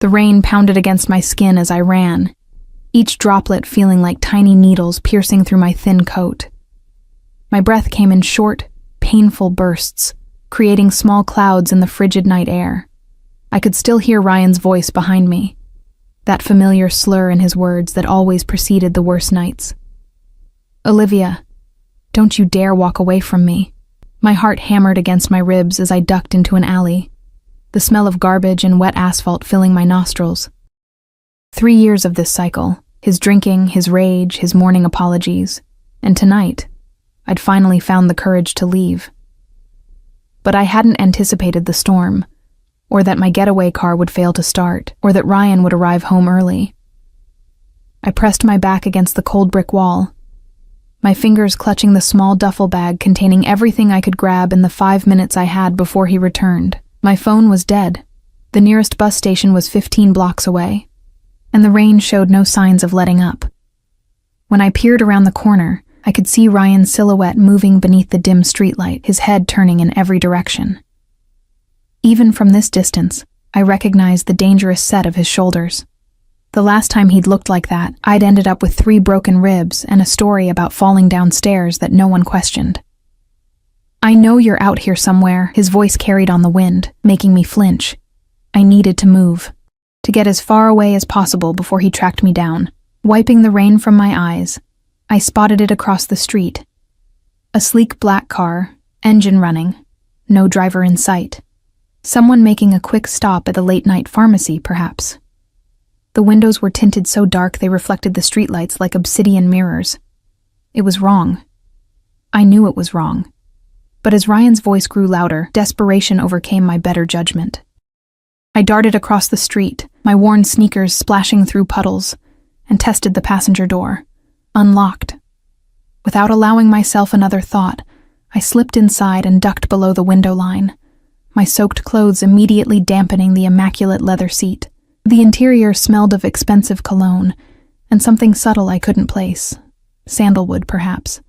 The rain pounded against my skin as I ran, each droplet feeling like tiny needles piercing through my thin coat. My breath came in short, painful bursts, creating small clouds in the frigid night air. I could still hear Ryan's voice behind me, that familiar slur in his words that always preceded the worst nights. "Olivia, don't you dare walk away from me." My heart hammered against my ribs as I ducked into an alley, the smell of garbage and wet asphalt filling my nostrils. 3 years of this cycle, his drinking, his rage, his morning apologies, and tonight, I'd finally found the courage to leave. But I hadn't anticipated the storm, or that my getaway car would fail to start, or that Ryan would arrive home early. I pressed my back against the cold brick wall, my fingers clutching the small duffel bag containing everything I could grab in the 5 minutes I had before he returned. My phone was dead. The nearest bus station was 15 blocks away, and the rain showed no signs of letting up. When I peered around the corner, I could see Ryan's silhouette moving beneath the dim streetlight, his head turning in every direction. Even from this distance, I recognized the dangerous set of his shoulders. The last time he'd looked like that, I'd ended up with 3 broken ribs and a story about falling downstairs that no one questioned. "I know you're out here somewhere," his voice carried on the wind, making me flinch. I needed to move, to get as far away as possible before he tracked me down. Wiping the rain from my eyes, I spotted it across the street. A sleek black car, engine running, no driver in sight. Someone making a quick stop at the late-night pharmacy, perhaps. The windows were tinted so dark they reflected the streetlights like obsidian mirrors. It was wrong. I knew it was wrong. But as Ryan's voice grew louder, desperation overcame my better judgment. I darted across the street, my worn sneakers splashing through puddles, and tested the passenger door. Unlocked. Without allowing myself another thought, I slipped inside and ducked below the window line, my soaked clothes immediately dampening the immaculate leather seat. The interior smelled of expensive cologne, and something subtle I couldn't place. Sandalwood, perhaps.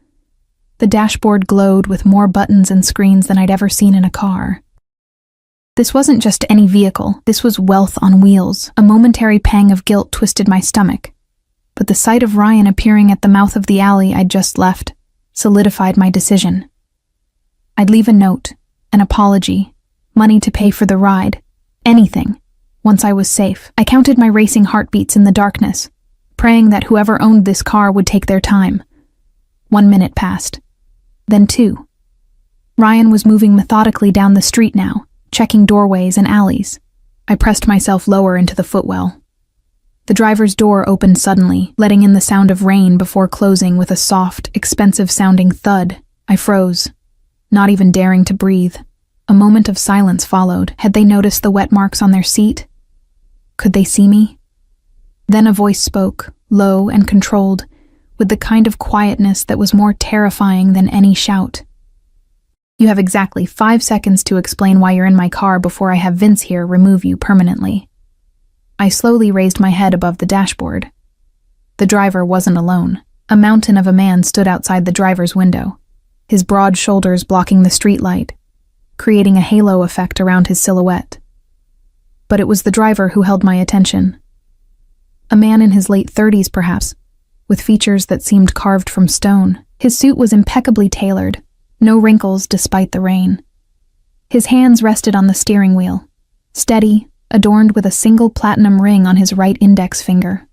The dashboard glowed with more buttons and screens than I'd ever seen in a car. This wasn't just any vehicle, this was wealth on wheels. A momentary pang of guilt twisted my stomach. But the sight of Ryan appearing at the mouth of the alley I'd just left solidified my decision. I'd leave a note, an apology, money to pay for the ride, anything, once I was safe. I counted my racing heartbeats in the darkness, praying that whoever owned this car would take their time. 1 minute passed. Then 2. Ryan was moving methodically down the street now, checking doorways and alleys. I pressed myself lower into the footwell. The driver's door opened suddenly, letting in the sound of rain before closing with a soft, expensive-sounding thud. I froze, not even daring to breathe. A moment of silence followed. Had they noticed the wet marks on their seat? Could they see me? Then a voice spoke, low and controlled, with the kind of quietness that was more terrifying than any shout. "You have exactly 5 seconds to explain why you're in my car before I have Vince here remove you permanently." I slowly raised my head above the dashboard. The driver wasn't alone. A mountain of a man stood outside the driver's window, his broad shoulders blocking the streetlight, creating a halo effect around his silhouette. But it was the driver who held my attention. A man in his late 30s, perhaps, with features that seemed carved from stone. His suit was impeccably tailored, no wrinkles despite the rain. His hands rested on the steering wheel, steady, adorned with a single platinum ring on his right index finger.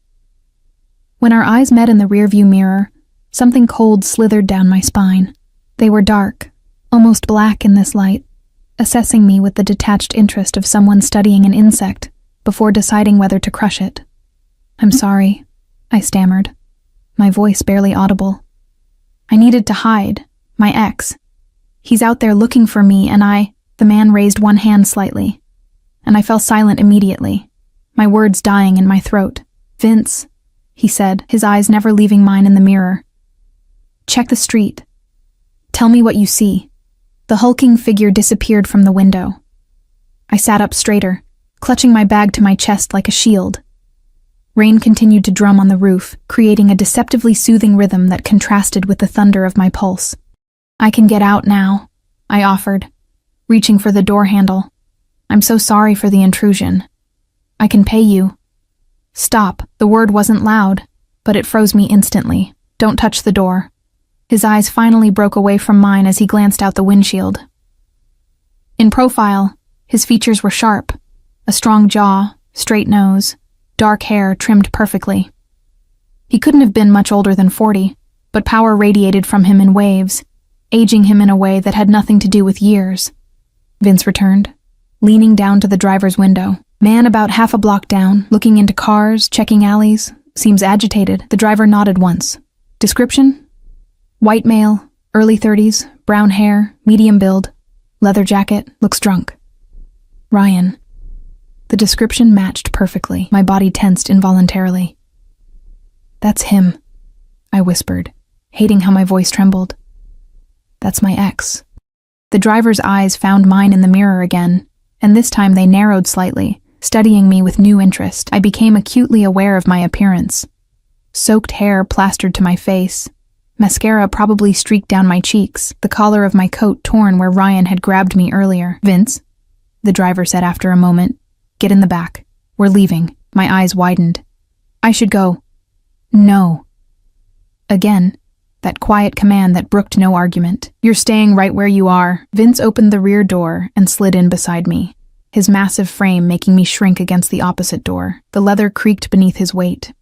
When our eyes met in the rearview mirror, something cold slithered down my spine. They were dark, almost black in this light, assessing me with the detached interest of someone studying an insect before deciding whether to crush it. "I'm sorry," I stammered, my voice barely audible. "I needed to hide. My ex. He's out there looking for me and I—" The man raised one hand slightly, and I fell silent immediately, my words dying in my throat. "Vince," he said, his eyes never leaving mine in the mirror. "Check the street. Tell me what you see." The hulking figure disappeared from the window. I sat up straighter, clutching my bag to my chest like a shield. Rain continued to drum on the roof, creating a deceptively soothing rhythm that contrasted with the thunder of my pulse. "I can get out now," I offered, reaching for the door handle. "I'm so sorry for the intrusion." I can pay you. Stop. The word wasn't loud, but it froze me instantly. Don't touch the door. His eyes finally broke away from mine as he glanced out the windshield. In profile, his features were sharp. A strong jaw, straight nose, dark hair trimmed perfectly. He couldn't have been much older than 40, but power radiated from him in waves, aging him in a way that had nothing to do with years. Vince returned, leaning down to the driver's window. Man about half a block down, looking into cars, checking alleys, seems agitated. The driver nodded once. Description? White male, early 30s, brown hair, medium build, leather jacket, looks drunk. Ryan. The description matched perfectly. My body tensed involuntarily. That's him, I whispered, hating how my voice trembled. That's my ex. The driver's eyes found mine in the mirror again, and this time they narrowed slightly, studying me with new interest. I became acutely aware of my appearance. Soaked hair plastered to my face, mascara probably streaked down my cheeks, the collar of my coat torn where Ryan had grabbed me earlier. Vince, the driver said after a moment, get in the back. We're leaving. My eyes widened. I should go. No. Again, that quiet command that brooked no argument. You're staying right where you are. Vince opened the rear door and slid in beside me, his massive frame making me shrink against the opposite door. The leather creaked beneath his weight.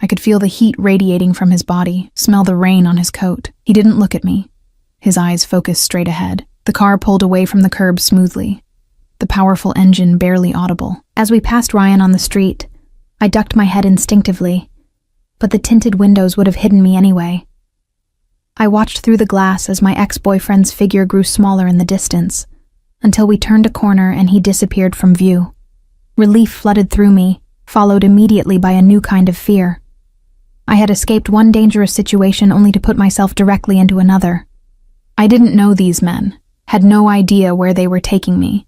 I could feel the heat radiating from his body, smell the rain on his coat. He didn't look at me. His eyes focused straight ahead. The car pulled away from the curb smoothly, the powerful engine barely audible. As we passed Ryan on the street, I ducked my head instinctively, but the tinted windows would have hidden me anyway. I watched through the glass as my ex-boyfriend's figure grew smaller in the distance, until we turned a corner and he disappeared from view. Relief flooded through me, followed immediately by a new kind of fear. I had escaped one dangerous situation only to put myself directly into another. I didn't know these men, had no idea where they were taking me,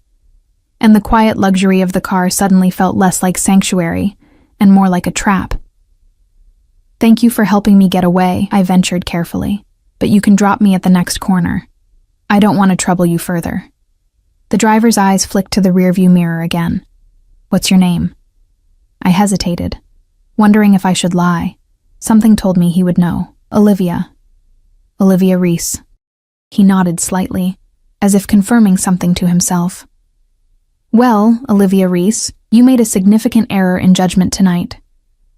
and the quiet luxury of the car suddenly felt less like sanctuary and more like a trap. Thank you for helping me get away, I ventured carefully, but you can drop me at the next corner. I don't want to trouble you further. The driver's eyes flicked to the rearview mirror again. What's your name? I hesitated, wondering if I should lie. Something told me he would know. Olivia. Olivia Reese. He nodded slightly, as if confirming something to himself. Well, Olivia Reese, you made a significant error in judgment tonight.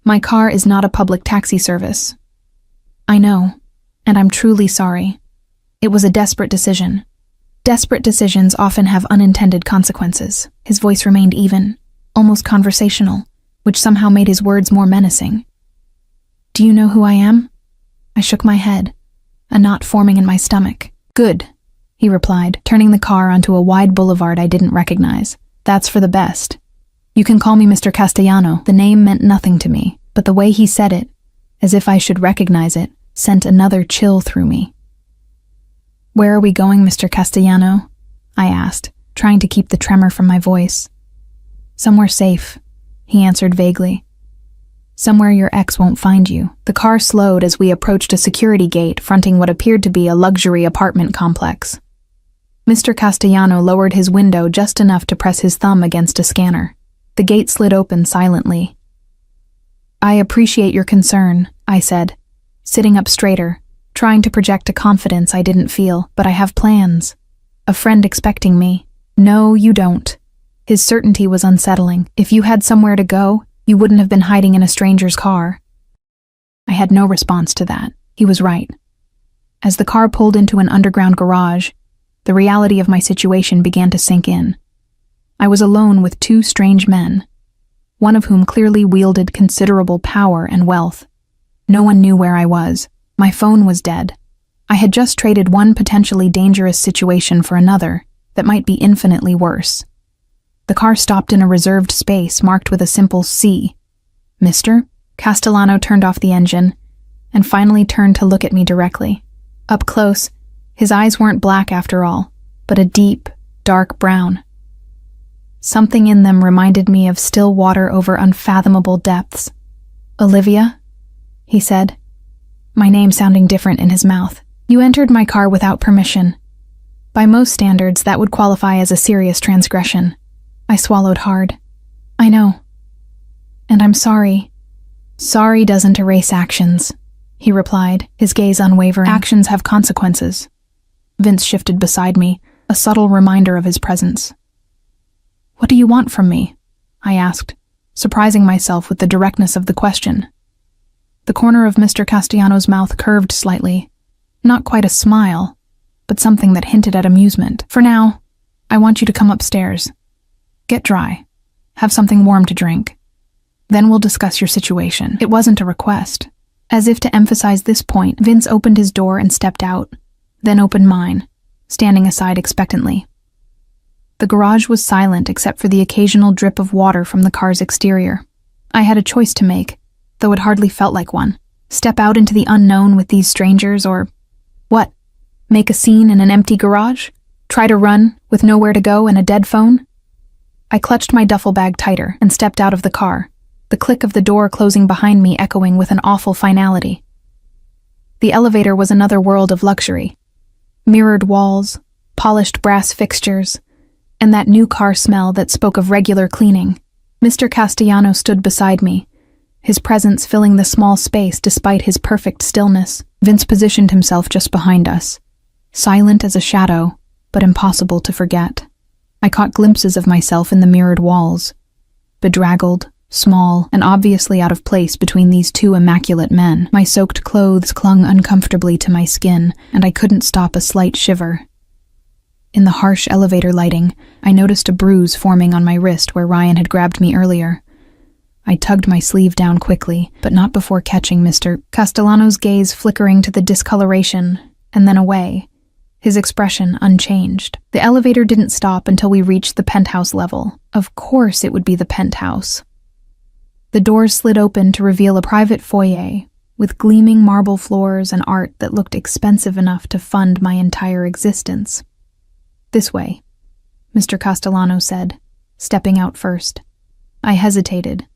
My car is not a public taxi service. I know, and I'm truly sorry. It was a desperate decision. Desperate decisions often have unintended consequences. His voice remained even, almost conversational, which somehow made his words more menacing. Do you know who I am? I shook my head, a knot forming in my stomach. Good, he replied, turning the car onto a wide boulevard I didn't recognize. That's for the best. You can call me Mr. Castellano. The name meant nothing to me, but the way he said it, as if I should recognize it, sent another chill through me. Where are we going, Mr. Castellano? I asked, trying to keep the tremor from my voice. Somewhere safe, he answered vaguely. Somewhere your ex won't find you. The car slowed as we approached a security gate fronting what appeared to be a luxury apartment complex. Mr. Castellano lowered his window just enough to press his thumb against a scanner. The gate slid open silently. I appreciate your concern, I said, sitting up straighter, trying to project a confidence I didn't feel, but I have plans. A friend expecting me. No, you don't. His certainty was unsettling. If you had somewhere to go, you wouldn't have been hiding in a stranger's car. I had no response to that. He was right. As the car pulled into an underground garage, the reality of my situation began to sink in. I was alone with two strange men, one of whom clearly wielded considerable power and wealth. No one knew where I was. My phone was dead. I had just traded one potentially dangerous situation for another that might be infinitely worse. The car stopped in a reserved space marked with a simple C. Mr. Castellano turned off the engine and finally turned to look at me directly. Up close, his eyes weren't black after all, but a deep, dark brown. Something in them reminded me of still water over unfathomable depths. Olivia, he said, my name sounding different in his mouth. You entered my car without permission. By most standards, that would qualify as a serious transgression. I swallowed hard. I know, I'm sorry. Sorry doesn't erase actions, he replied, his gaze unwavering. Actions have consequences. Vince shifted beside me, a subtle reminder of his presence. What do you want from me? I asked, surprising myself with the directness of the question. The corner of Mr. Castellano's mouth curved slightly. Not quite a smile, but something that hinted at amusement. For now, I want you to come upstairs. Get dry. Have something warm to drink. Then we'll discuss your situation. It wasn't a request. As if to emphasize this point, Vince opened his door and stepped out, then opened mine, standing aside expectantly. The garage was silent except for the occasional drip of water from the car's exterior. I had a choice to make, though it hardly felt like one. Step out into the unknown with these strangers, or what? Make a scene in an empty garage? Try to run with nowhere to go and a dead phone? I clutched my duffel bag tighter and stepped out of the car, the click of the door closing behind me echoing with an awful finality. The elevator was another world of luxury. Mirrored walls, polished brass fixtures, and that new car smell that spoke of regular cleaning. Mr. Castellano stood beside me, his presence filling the small space despite his perfect stillness. Vince positioned himself just behind us, silent as a shadow, but impossible to forget. I caught glimpses of myself in the mirrored walls, bedraggled, small, and obviously out of place between these two immaculate men. My soaked clothes clung uncomfortably to my skin, and I couldn't stop a slight shiver. In the harsh elevator lighting, I noticed a bruise forming on my wrist where Ryan had grabbed me earlier. I tugged my sleeve down quickly, but not before catching Mr. Castellano's gaze flickering to the discoloration, and then away, his expression unchanged. The elevator didn't stop until we reached the penthouse level. Of course it would be the penthouse. The doors slid open to reveal a private foyer, with gleaming marble floors and art that looked expensive enough to fund my entire existence. This way, Mr. Castellano said, stepping out first. I hesitated,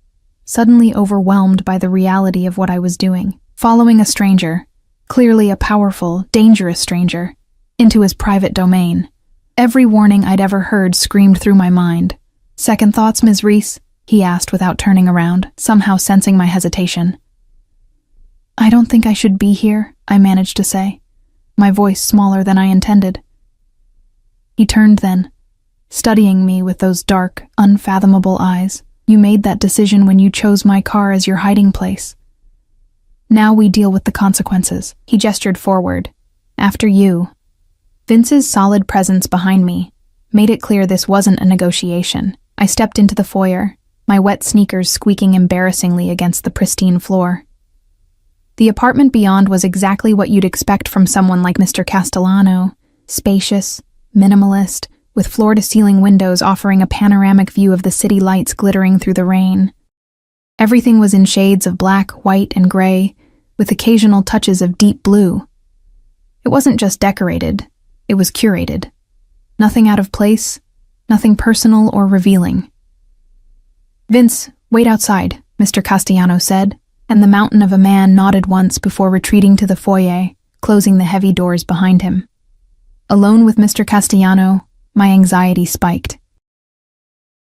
suddenly overwhelmed by the reality of what I was doing. Following a stranger, clearly a powerful, dangerous stranger, into his private domain. Every warning I'd ever heard screamed through my mind. Second thoughts, Ms. Reese? He asked without turning around, somehow sensing my hesitation. I don't think I should be here, I managed to say, my voice smaller than I intended. He turned then, studying me with those dark, unfathomable eyes. You made that decision when you chose my car as your hiding place. Now we deal with the consequences. He gestured forward. After you. Vince's solid presence behind me made it clear this wasn't a negotiation. I stepped into the foyer, my wet sneakers squeaking embarrassingly against the pristine floor. The apartment beyond was exactly what you'd expect from someone like Mr. Castellano, spacious, minimalist, with floor-to-ceiling windows offering a panoramic view of the city lights glittering through the rain. Everything was in shades of black, white, and gray, with occasional touches of deep blue. It wasn't just decorated, it was curated. Nothing out of place, nothing personal or revealing. Vince, wait outside, Mr. Castellano said, and the mountain of a man nodded once before retreating to the foyer, closing the heavy doors behind him. Alone with Mr. Castellano, my anxiety spiked.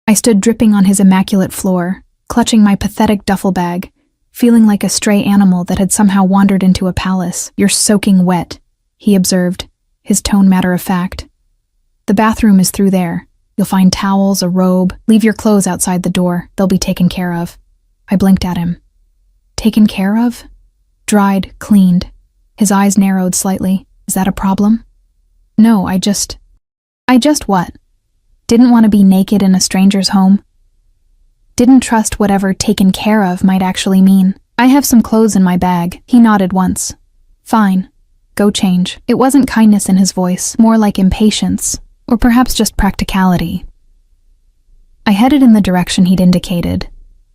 I stood dripping on his immaculate floor, clutching my pathetic duffel bag, feeling like a stray animal that had somehow wandered into a palace. You're soaking wet, he observed, his tone matter-of-fact. The bathroom is through there. You'll find towels, a robe. Leave your clothes outside the door. They'll be taken care of. I blinked at him. Taken care of? Dried, cleaned. His eyes narrowed slightly. Is that a problem? No, I just what? Didn't want to be naked in a stranger's home? Didn't trust whatever taken care of might actually mean. I have some clothes in my bag. He nodded once. Fine. Go change. It wasn't kindness in his voice, more like impatience, or perhaps just practicality. I headed in the direction he'd indicated,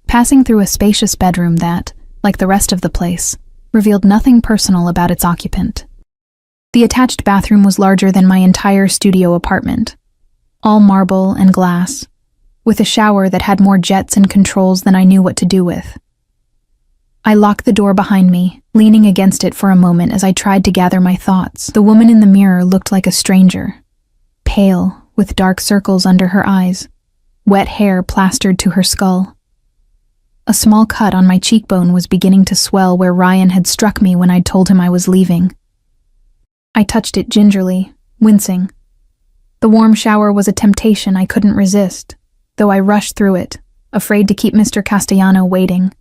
passing through a spacious bedroom that, like the rest of the place, revealed nothing personal about its occupant. The attached bathroom was larger than my entire studio apartment, all marble and glass, with a shower that had more jets and controls than I knew what to do with. I locked the door behind me, leaning against it for a moment as I tried to gather my thoughts. The woman in the mirror looked like a stranger, pale, with dark circles under her eyes, wet hair plastered to her skull. A small cut on my cheekbone was beginning to swell where Ryan had struck me when I'd told him I was leaving. I touched it gingerly, wincing. The warm shower was a temptation I couldn't resist, though I rushed through it, afraid to keep Mr. Castellano waiting.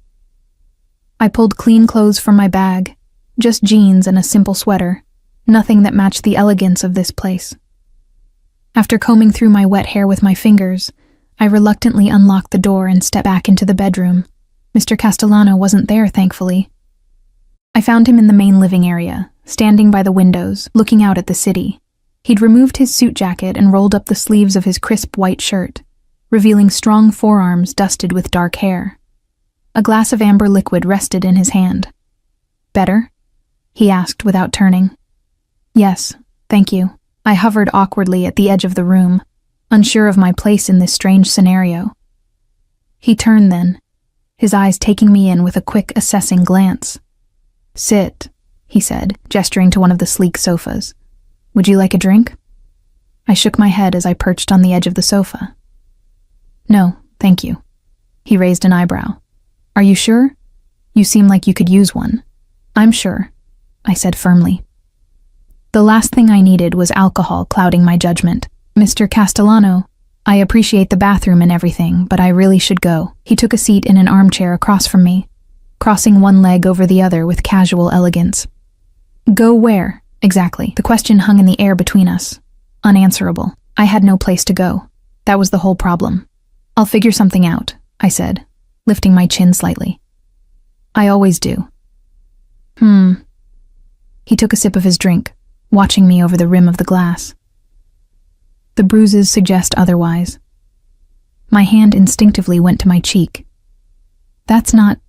I pulled clean clothes from my bag, just jeans and a simple sweater, nothing that matched the elegance of this place. After combing through my wet hair with my fingers, I reluctantly unlocked the door and stepped back into the bedroom. Mr. Castellano wasn't there, thankfully. I found him in the main living area, standing by the windows, looking out at the city. He'd removed his suit jacket and rolled up the sleeves of his crisp white shirt, revealing strong forearms dusted with dark hair. A glass of amber liquid rested in his hand. "Better?" he asked without turning. "Yes, thank you." I hovered awkwardly at the edge of the room, unsure of my place in this strange scenario. He turned then, his eyes taking me in with a quick, assessing glance. "Sit," he said, gesturing to one of the sleek sofas. "Would you like a drink?" I shook my head as I perched on the edge of the sofa. "No, thank you." He raised an eyebrow. "Are you sure? You seem like you could use one." "I'm sure," I said firmly. The last thing I needed was alcohol clouding my judgment. "Mr. Castellano, I appreciate the bathroom and everything, but I really should go." He took a seat in an armchair across from me, crossing one leg over the other with casual elegance. "Go where, exactly?" The question hung in the air between us, unanswerable. I had no place to go. That was the whole problem. "I'll figure something out," I said, lifting my chin slightly. "I always do." He took a sip of his drink, watching me over the rim of the glass. The bruises suggest otherwise. My hand instinctively went to my cheek. "That's not—"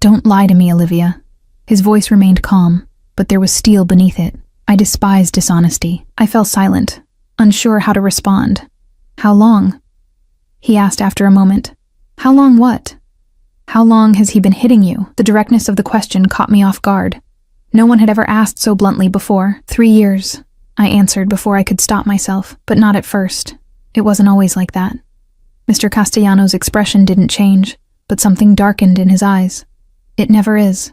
"Don't lie to me, Olivia." His voice remained calm, but there was steel beneath it. I despise dishonesty. I fell silent, unsure how to respond. "How long?" he asked after a moment. "How long what?" "How long has he been hitting you?" The directness of the question caught me off guard. No one had ever asked so bluntly before. 3 years, I answered before I could stop myself, but not at first. It wasn't always like that. Mr. Castellano's expression didn't change, but something darkened in his eyes. "It never is."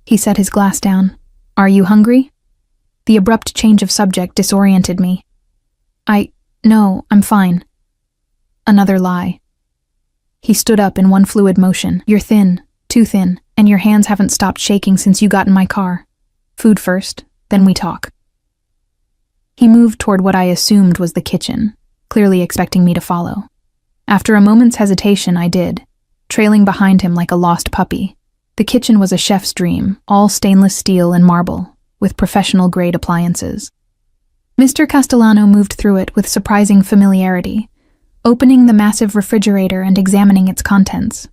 He set his glass down. "Are you hungry?" The abrupt change of subject disoriented me. No, I'm fine." Another lie. He stood up in one fluid motion. "You're thin, too thin, and your hands haven't stopped shaking since you got in my car. Food first, then we talk." He moved toward what I assumed was the kitchen, clearly expecting me to follow. After a moment's hesitation, I did, trailing behind him like a lost puppy. The kitchen was a chef's dream, all stainless steel and marble, with professional-grade appliances. Mr. Castellano moved through it with surprising familiarity, opening the massive refrigerator and examining its contents.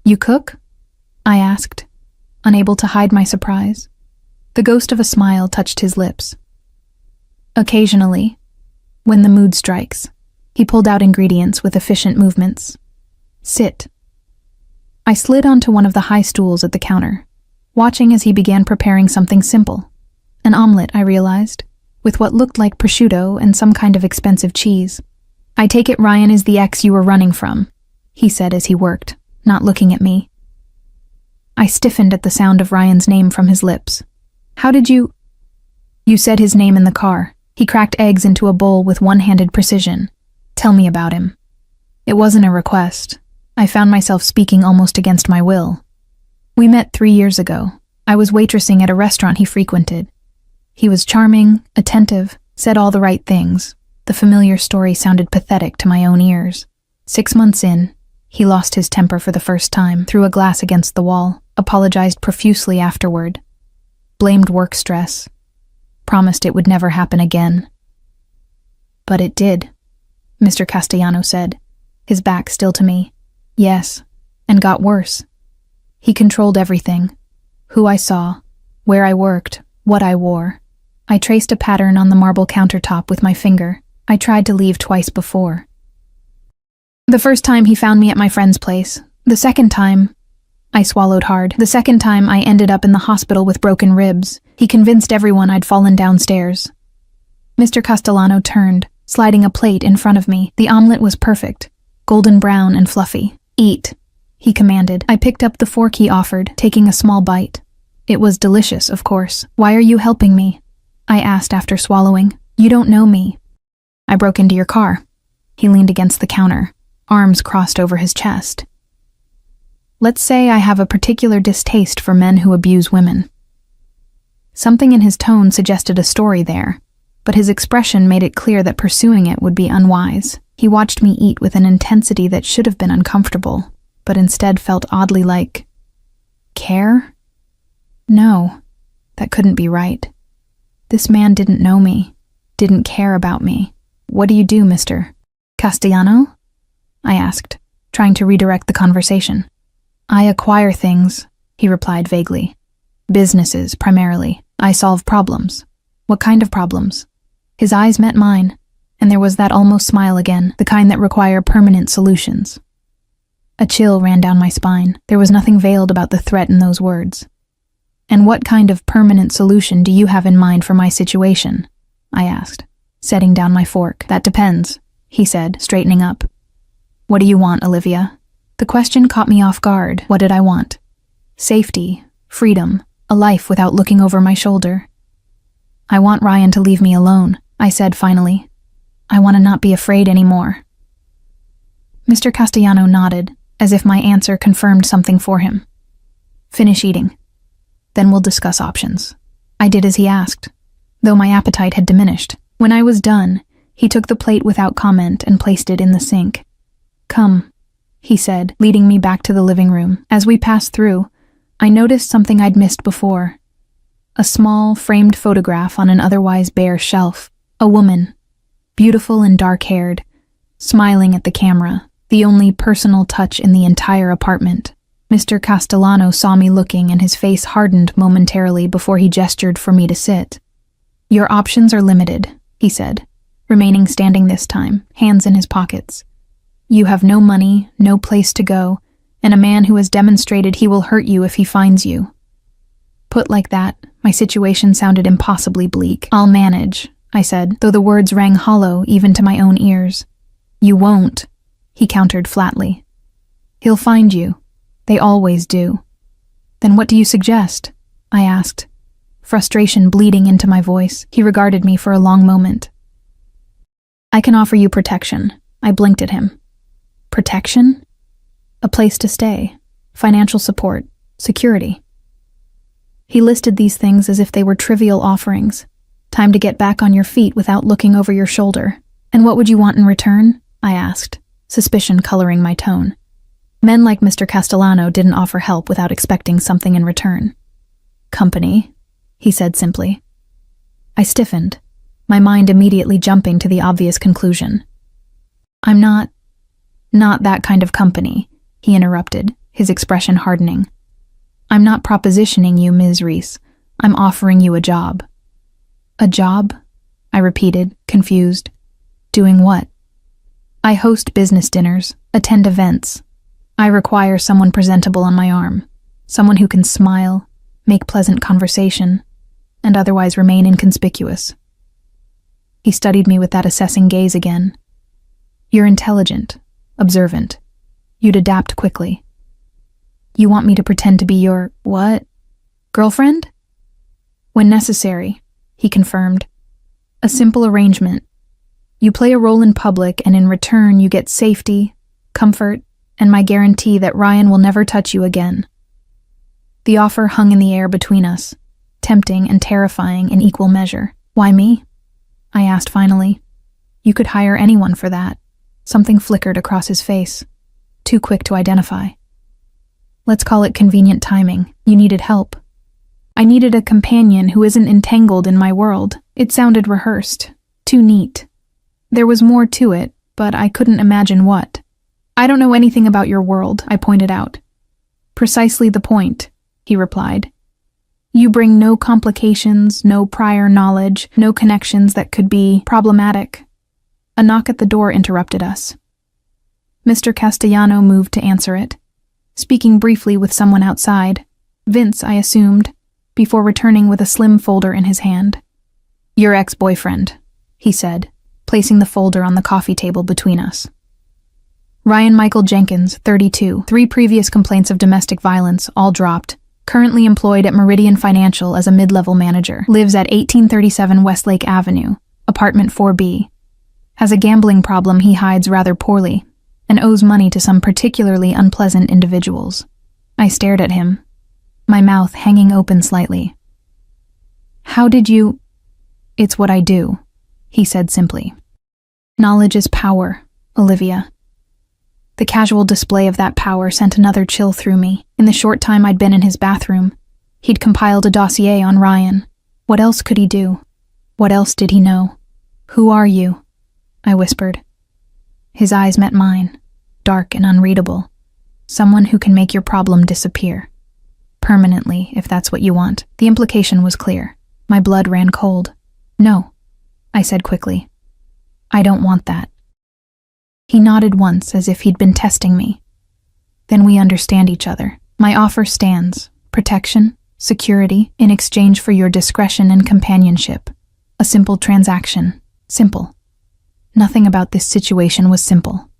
"You cook?" I asked, unable to hide my surprise. The ghost of a smile touched his lips. "Occasionally, when the mood strikes." He pulled out ingredients with efficient movements. "Sit." I slid onto one of the high stools at the counter, watching as he began preparing something simple. An omelet, I realized, with what looked like prosciutto and some kind of expensive cheese. "I take it Ryan is the ex you were running from," he said as he worked, not looking at me. I stiffened at the sound of Ryan's name from his lips. "How did you—" "You said his name in the car." He cracked eggs into a bowl with one-handed precision. "Tell me about him." It wasn't a request. I found myself speaking almost against my will. "We met 3 years ago. I was waitressing at a restaurant he frequented. He was charming, attentive, said all the right things. The familiar story sounded pathetic to my own ears. 6 months in, he lost his temper for the first time, threw a glass against the wall, apologized profusely afterward, blamed work stress, promised it would never happen again." "But it did," Mr. Castellano said, his back still to me. "Yes, and got worse. He controlled everything. Who I saw, where I worked, what I wore. I traced a pattern on the marble countertop with my finger. I tried to leave twice before. The first time he found me at my friend's place. The second time—" I swallowed hard. "The second time I ended up in the hospital with broken ribs. He convinced everyone I'd fallen downstairs." Mr. Castellano turned, sliding a plate in front of me. The omelet was perfect, golden brown and fluffy. "Eat," he commanded. I picked up the fork he offered, taking a small bite. It was delicious, of course. Why are you helping me? I asked after swallowing. You don't know me. I broke into your car. He leaned against the counter, arms crossed over his chest. Let's say I have a particular distaste for men who abuse women. Something in his tone suggested a story there, but his expression made it clear that pursuing it would be unwise. He watched me eat with an intensity that should have been uncomfortable, but instead felt oddly like care? No, that couldn't be right. This man didn't know me, didn't care about me. What do you do, Mr. Castellano? I asked, trying to redirect the conversation. I acquire things, he replied vaguely. Businesses, primarily. I solve problems. What kind of problems? His eyes met mine, and there was that almost smile again, the kind that require permanent solutions. A chill ran down my spine. There was nothing veiled about the threat in those words. And what kind of permanent solution do you have in mind for my situation? I asked, setting down my fork. That depends, he said, straightening up. What do you want, Olivia? The question caught me off guard. What did I want? Safety, freedom, a life without looking over my shoulder. I want Ryan to leave me alone, I said finally. I want to not be afraid anymore. Mr. Castellano nodded, as if my answer confirmed something for him. Finish eating. Then we'll discuss options. I did as he asked, though my appetite had diminished. When I was done, he took the plate without comment and placed it in the sink. Come, he said, leading me back to the living room. As we passed through, I noticed something I'd missed before. A small, framed photograph on an otherwise bare shelf. A woman, beautiful and dark-haired, smiling at the camera, the only personal touch in the entire apartment. Mr. Castellano saw me looking and his face hardened momentarily before he gestured for me to sit. Your options are limited, he said, remaining standing this time, hands in his pockets. You have no money, no place to go, and a man who has demonstrated he will hurt you if he finds you. Put like that, my situation sounded impossibly bleak. I'll manage, I said, though the words rang hollow even to my own ears. You won't, he countered flatly. He'll find you. They always do. Then what do you suggest? I asked, frustration bleeding into my voice. He regarded me for a long moment. I can offer you protection. I blinked at him. Protection? A place to stay, financial support, security. He listed these things as if they were trivial offerings. Time to get back on your feet without looking over your shoulder. And what would you want in return? I asked, suspicion coloring my tone. Men like Mr. Castellano didn't offer help without expecting something in return. Company, he said simply. I stiffened, my mind immediately jumping to the obvious conclusion. I'm not that kind of company, he interrupted, his expression hardening. I'm not propositioning you, Ms. Reese. I'm offering you a job. A job? I repeated, confused. Doing what? I host business dinners, attend events. I require someone presentable on my arm, someone who can smile, make pleasant conversation, and otherwise remain inconspicuous. He studied me with that assessing gaze again. You're intelligent, observant. You'd adapt quickly. You want me to pretend to be your, what? Girlfriend? When necessary, he confirmed. A simple arrangement. You play a role in public, and in return you get safety, comfort, and my guarantee that Ryan will never touch you again. The offer hung in the air between us, tempting and terrifying in equal measure. Why me? I asked finally. You could hire anyone for that. Something flickered across his face, too quick to identify. Let's call it convenient timing. You needed help. I needed a companion who isn't entangled in my world. It sounded rehearsed, too neat. There was more to it, but I couldn't imagine what. I don't know anything about your world, I pointed out. Precisely the point, he replied. You bring no complications, no prior knowledge, no connections that could be problematic. A knock at the door interrupted us. Mr. Castellano moved to answer it, speaking briefly with someone outside, Vince, I assumed, before returning with a slim folder in his hand. Your ex-boyfriend, he said, placing the folder on the coffee table between us. Ryan Michael Jenkins, 32, 3 previous complaints of domestic violence, all dropped. Currently employed at Meridian Financial as a mid-level manager. Lives at 1837 Westlake Avenue, apartment 4B. Has a gambling problem he hides rather poorly, and owes money to some particularly unpleasant individuals. I stared at him, my mouth hanging open slightly. How did you— It's what I do, he said simply. Knowledge is power, Olivia. The casual display of that power sent another chill through me. In the short time I'd been in his bathroom, he'd compiled a dossier on Ryan. What else could he do? What else did he know? Who are you? I whispered. His eyes met mine, dark and unreadable. Someone who can make your problem disappear. Permanently, if that's what you want. The implication was clear. My blood ran cold. No, I said quickly. I don't want that. He nodded once as if he'd been testing me. Then we understand each other. My offer stands. Protection, security, in exchange for your discretion and companionship. A simple transaction. Simple. Nothing about this situation was simple.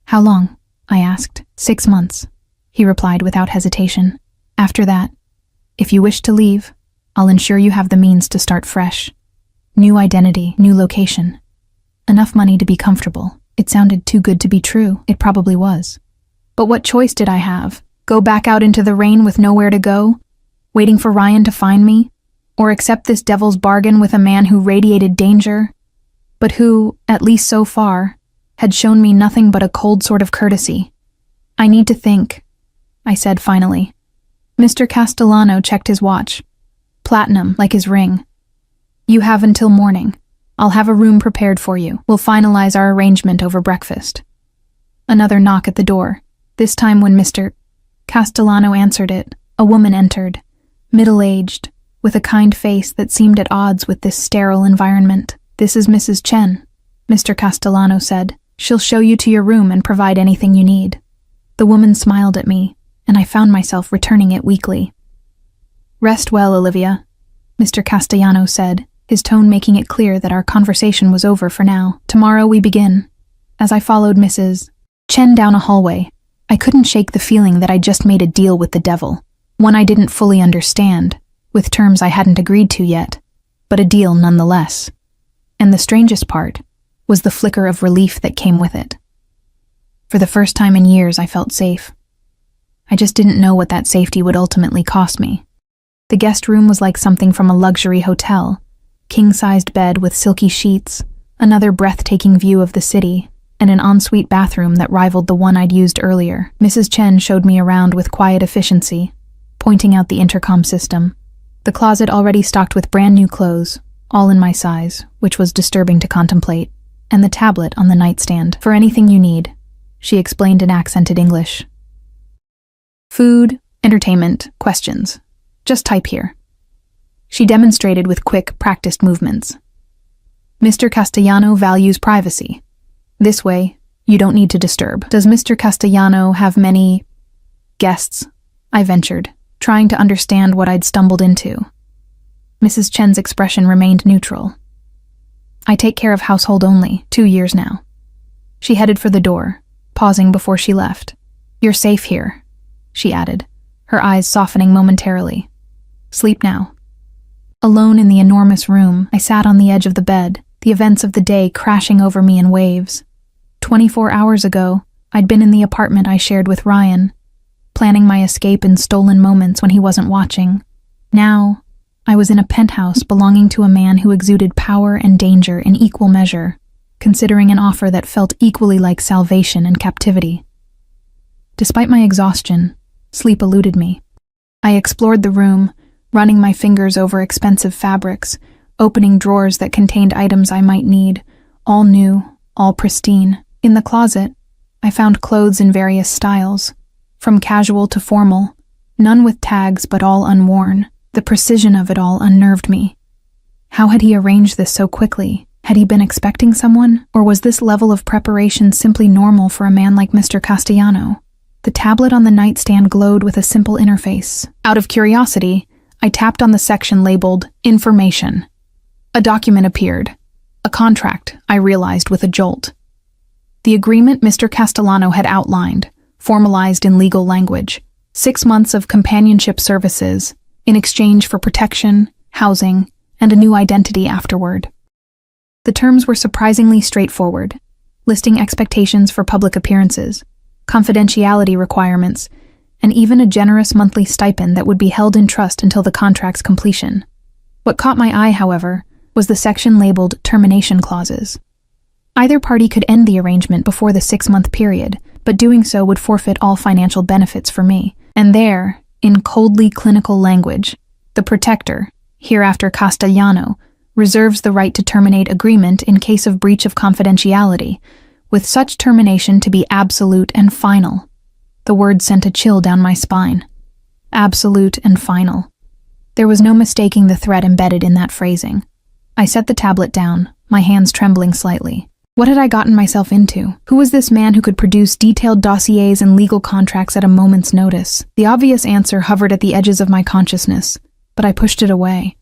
How long? I asked. 6 months, he replied without hesitation. After that, if you wish to leave, I'll ensure you have the means to start fresh. New identity, new location. Enough money to be comfortable. It sounded too good to be true. It probably was. But what choice did I have? Go back out into the rain with nowhere to go? Waiting for Ryan to find me? Or accept this devil's bargain with a man who radiated danger, but who, at least so far, had shown me nothing but a cold sort of courtesy? I need to think, I said finally. Mr. Castellano checked his watch. Platinum, like his ring. You have until morning. I'll have a room prepared for you. We'll finalize our arrangement over breakfast. Another knock at the door. This time when Mr. Castellano answered it, a woman entered, middle-aged, with a kind face that seemed at odds with this sterile environment. This is Mrs. Chen, Mr. Castellano said. She'll show you to your room and provide anything you need. The woman smiled at me, and I found myself returning it weakly. Rest well, Olivia, Mr. Castellano said, his tone making it clear that our conversation was over for now. Tomorrow we begin. As I followed Mrs. Chen down a hallway, I couldn't shake the feeling that I'd just made a deal with the devil, one I didn't fully understand, with terms I hadn't agreed to yet, but a deal nonetheless. And the strangest part was the flicker of relief that came with it. For the first time in years, I felt safe. I just didn't know what that safety would ultimately cost me. The guest room was like something from a luxury hotel, king-sized bed with silky sheets, another breathtaking view of the city, and an ensuite bathroom that rivaled the one I'd used earlier. Mrs. Chen showed me around with quiet efficiency, pointing out the intercom system. The closet already stocked with brand new clothes, all in my size, which was disturbing to contemplate, and the tablet on the nightstand. For anything you need, she explained in accented English. Food, entertainment, questions. Just type here. She demonstrated with quick, practiced movements. Mr. Castellano values privacy. This way, you don't need to disturb. Does Mr. Castellano have many guests? I ventured, trying to understand what I'd stumbled into. Mrs. Chen's expression remained neutral. I take care of household only, 2 years now. She headed for the door, pausing before she left. You're safe here, she added, her eyes softening momentarily. Sleep now. Alone in the enormous room, I sat on the edge of the bed, the events of the day crashing over me in waves. 24 hours ago, I'd been in the apartment I shared with Ryan, planning my escape in stolen moments when he wasn't watching. Now, I was in a penthouse belonging to a man who exuded power and danger in equal measure, considering an offer that felt equally like salvation and captivity. Despite my exhaustion, sleep eluded me. I explored the room, running my fingers over expensive fabrics, opening drawers that contained items I might need, all new, all pristine. In the closet, I found clothes in various styles, from casual to formal, none with tags but all unworn. The precision of it all unnerved me. How had he arranged this so quickly? Had he been expecting someone, or was this level of preparation simply normal for a man like Mr. Castellano? The tablet on the nightstand glowed with a simple interface. Out of curiosity, I tapped on the section labeled Information. A document appeared. A contract, I realized with a jolt. The agreement Mr. Castellano had outlined, formalized in legal language, 6 months of companionship services in exchange for protection, housing, and a new identity afterward. The terms were surprisingly straightforward, listing expectations for public appearances, confidentiality requirements, and even a generous monthly stipend that would be held in trust until the contract's completion. What caught my eye, however, was the section labeled termination clauses. Either party could end the arrangement before the 6-month period, but doing so would forfeit all financial benefits for me. And there, in coldly clinical language, the protector, hereafter Castellano, reserves the right to terminate agreement in case of breach of confidentiality, with such termination to be absolute and final. The word sent a chill down my spine. Absolute and final. There was no mistaking the threat embedded in that phrasing. I set the tablet down, my hands trembling slightly. What had I gotten myself into? Who was this man who could produce detailed dossiers and legal contracts at a moment's notice? The obvious answer hovered at the edges of my consciousness, but I pushed it away.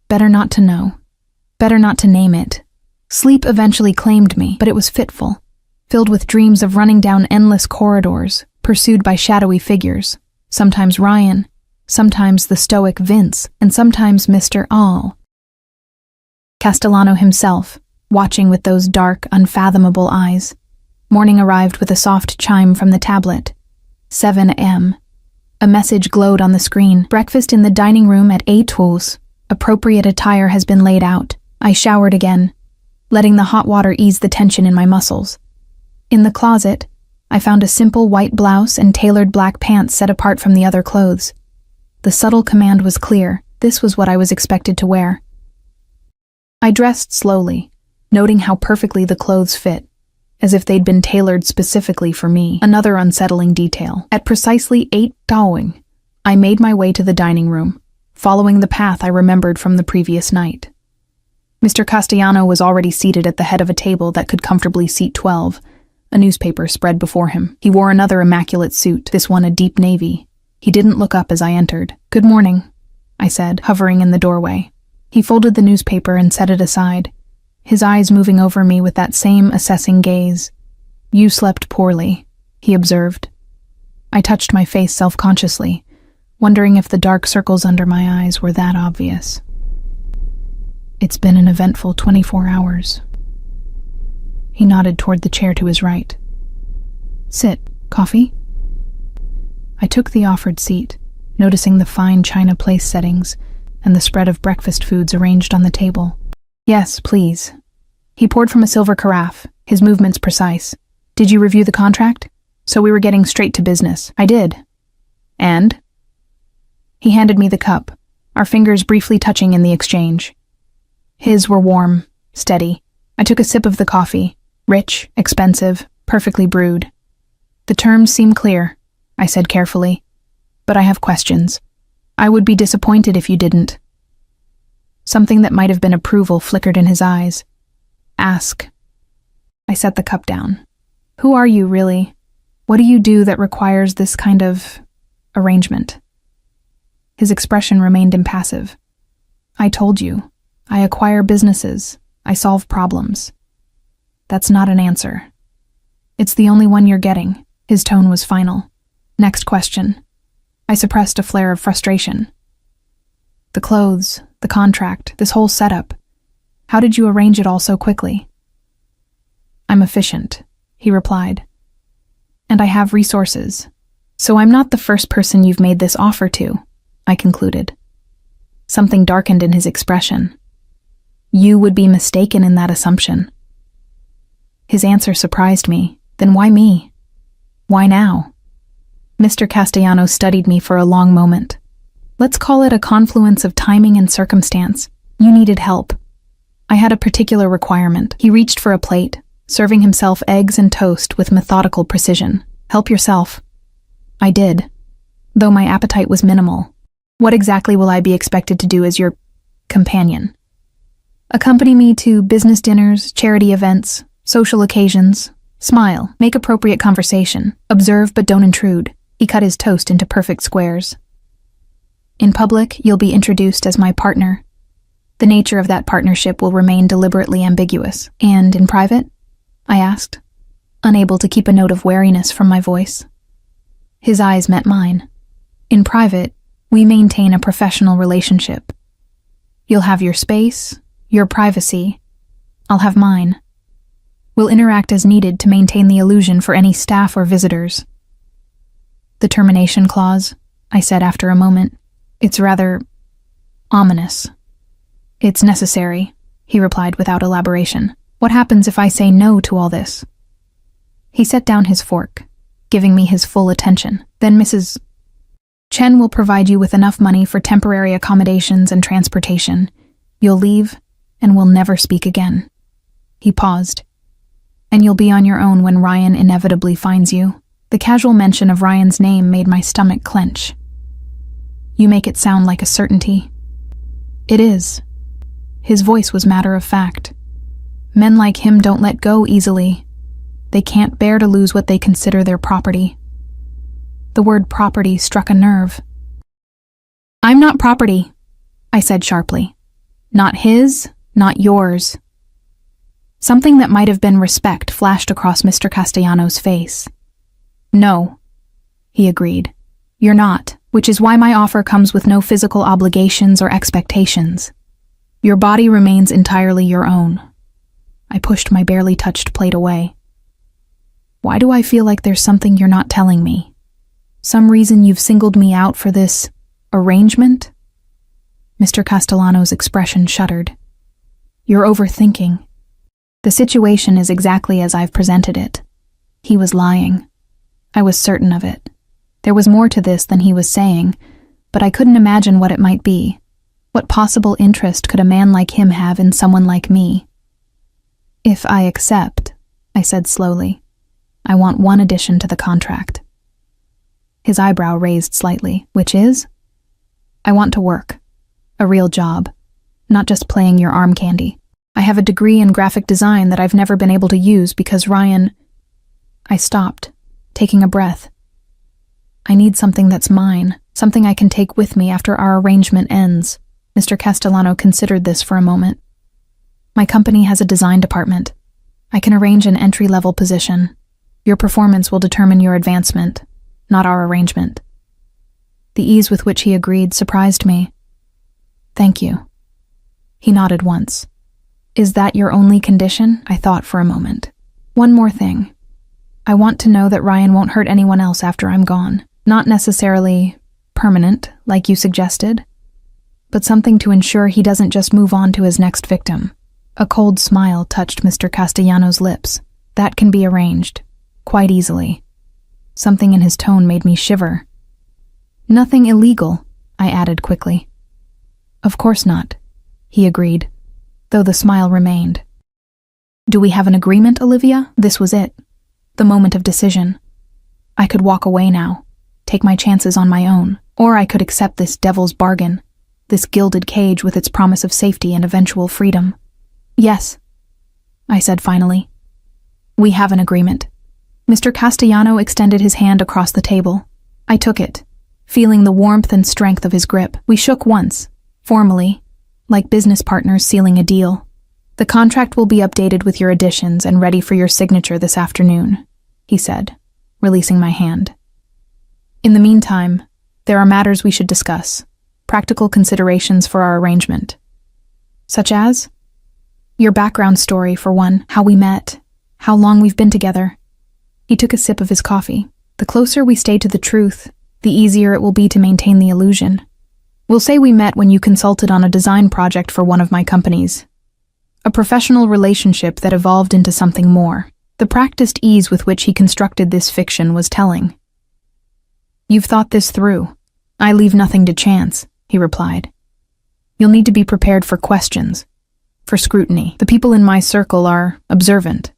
Better not to know. Better not to name it. Sleep eventually claimed me, but it was fitful, filled with dreams of running down endless corridors, pursued by shadowy figures, sometimes Ryan, sometimes the stoic Vince, and sometimes Mr. All. Castellano himself, watching with those dark, unfathomable eyes. Morning arrived with a soft chime from the tablet. 7 a.m. A message glowed on the screen. Breakfast in the dining room at 8:00. Appropriate attire has been laid out. I showered again, letting the hot water ease the tension in my muscles. In the closet, I found a simple white blouse and tailored black pants set apart from the other clothes. The subtle command was clear. This was what I was expected to wear. I dressed slowly, noting how perfectly the clothes fit, as if they'd been tailored specifically for me. Another unsettling detail. At precisely 8:00, I made my way to the dining room, following the path I remembered from the previous night. Mr. Castellano was already seated at the head of a table that could comfortably seat 12, a newspaper spread before him. He wore another immaculate suit, this one a deep navy. He didn't look up as I entered. "Good morning," I said, hovering in the doorway. He folded the newspaper and set it aside, his eyes moving over me with that same assessing gaze. "You slept poorly," he observed. I touched my face self-consciously, wondering if the dark circles under my eyes were that obvious. "It's been an eventful 24 hours. He nodded toward the chair to his right. "Sit. Coffee?" I took the offered seat, noticing the fine china place settings and the spread of breakfast foods arranged on the table. "Yes, please." He poured from a silver carafe, his movements precise. "Did you review the contract?" So we were getting straight to business. "I did." "And?" He handed me the cup, our fingers briefly touching in the exchange. His were warm, steady. I took a sip of the coffee, rich, expensive, perfectly brewed. "The terms seem clear," I said carefully, "but I have questions. I would be disappointed if you didn't." Something that might have been approval flickered in his eyes. "Ask." I set the cup down. "Who are you, really? What do you do that requires this kind of arrangement?" His expression remained impassive. "I told you. I acquire businesses. I solve problems." "That's not an answer." "It's the only one you're getting." His tone was final. "Next question." I suppressed a flare of frustration. "The clothes, the contract, this whole setup. How did you arrange it all so quickly?" "I'm efficient," he replied. "And I have resources. So I'm not the first person you've made this offer to," I concluded. Something darkened in his expression. "You would be mistaken in that assumption." His answer surprised me. Then why me? Why now? Mr. Castellano studied me for a long moment. "Let's call it a confluence of timing and circumstance. You needed help. I had a particular requirement." He reached for a plate, serving himself eggs and toast with methodical precision. "Help yourself." I did, though my appetite was minimal. "What exactly will I be expected to do as your companion?" "Accompany me to business dinners, charity events, social occasions. Smile, make appropriate conversation. Observe but don't intrude." He cut his toast into perfect squares. "In public, you'll be introduced as my partner. The nature of that partnership will remain deliberately ambiguous." "And in private?" I asked. unable to keep a note of wariness from my voice. His eyes met mine. In private, we maintain a professional relationship. You'll have your space, your privacy. I'll have mine. We'll interact as needed to maintain the illusion for any staff or visitors. The termination clause, I said after a moment. It's rather ominous. It's necessary, he replied without elaboration. What happens if I say no to all this? He set down his fork, giving me his full attention. Then Mrs. Chen will provide you with enough money for temporary accommodations and transportation. You'll leave, and we'll never speak again. He paused. And you'll be on your own when Ryan inevitably finds you. The casual mention of Ryan's name made my stomach clench. You make it sound like a certainty. It is. His voice was matter of fact. Men like him don't let go easily. They can't bear to lose what they consider their property. The word property struck a nerve. I'm not property, I said sharply. Not his, not yours. Something that might have been respect flashed across Mr. Castellano's face. No, he agreed. You're not, which is why my offer comes with no physical obligations or expectations. Your body remains entirely your own. I pushed my barely touched plate away. Why do I feel like there's something you're not telling me? Some reason you've singled me out for this arrangement? Mr. Castellano's expression shuddered. You're overthinking. The situation is exactly as I've presented it. He was lying. I was certain of it. There was more to this than he was saying, but I couldn't imagine what it might be. What possible interest could a man like him have in someone like me? If I accept, I said slowly, I want one addition to the contract. His eyebrow raised slightly, which is? I want to work. A real job. Not just playing your arm candy. I have a degree in graphic design that I've never been able to use because Ryan... I stopped, taking a breath. I need something that's mine, something I can take with me after our arrangement ends. Mr. Castellano considered this for a moment. My company has a design department. I can arrange an entry-level position. Your performance will determine your advancement, not our arrangement. The ease with which he agreed surprised me. Thank you. He nodded once. Is that your only condition? I thought for a moment. One more thing. I want to know that Ryan won't hurt anyone else after I'm gone. Not necessarily permanent, like you suggested, but something to ensure he doesn't just move on to his next victim. A cold smile touched Mr. Castellano's lips. That can be arranged, quite easily. Something in his tone made me shiver. Nothing illegal, I added quickly. Of course not, he agreed, though the smile remained. Do we have an agreement, Olivia? This was it. The moment of decision. I could walk away now, take my chances on my own, or I could accept this devil's bargain, this gilded cage with its promise of safety and eventual freedom. Yes, I said finally. We have an agreement. Mr. Castellano extended his hand across the table. I took it, feeling the warmth and strength of his grip. We shook once, formally, like business partners sealing a deal. The contract will be updated with your additions and ready for your signature this afternoon, he said, releasing my hand. In the meantime, there are matters we should discuss, practical considerations for our arrangement. Such as? Your background story, for one, how we met, how long we've been together. He took a sip of his coffee. The closer we stay to the truth, the easier it will be to maintain the illusion. We'll say we met when you consulted on a design project for one of my companies. A professional relationship that evolved into something more. The practiced ease with which he constructed this fiction was telling. You've thought this through. I leave nothing to chance, he replied. You'll need to be prepared for questions, for scrutiny. The people in my circle are observant,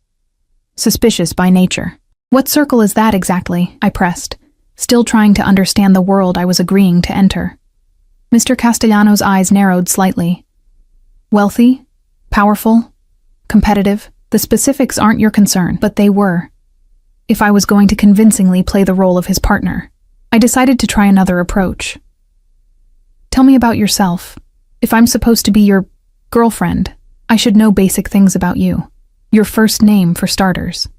suspicious by nature. What circle is that exactly? I pressed, still trying to understand the world I was agreeing to enter. Mr. Castellano's eyes narrowed slightly. Wealthy? Powerful? Competitive? The specifics aren't your concern, but they were. If I was going to convincingly play the role of his partner, I decided to try another approach. Tell me about yourself. If I'm supposed to be your girlfriend, I should know basic things about you. Your first name, for starters.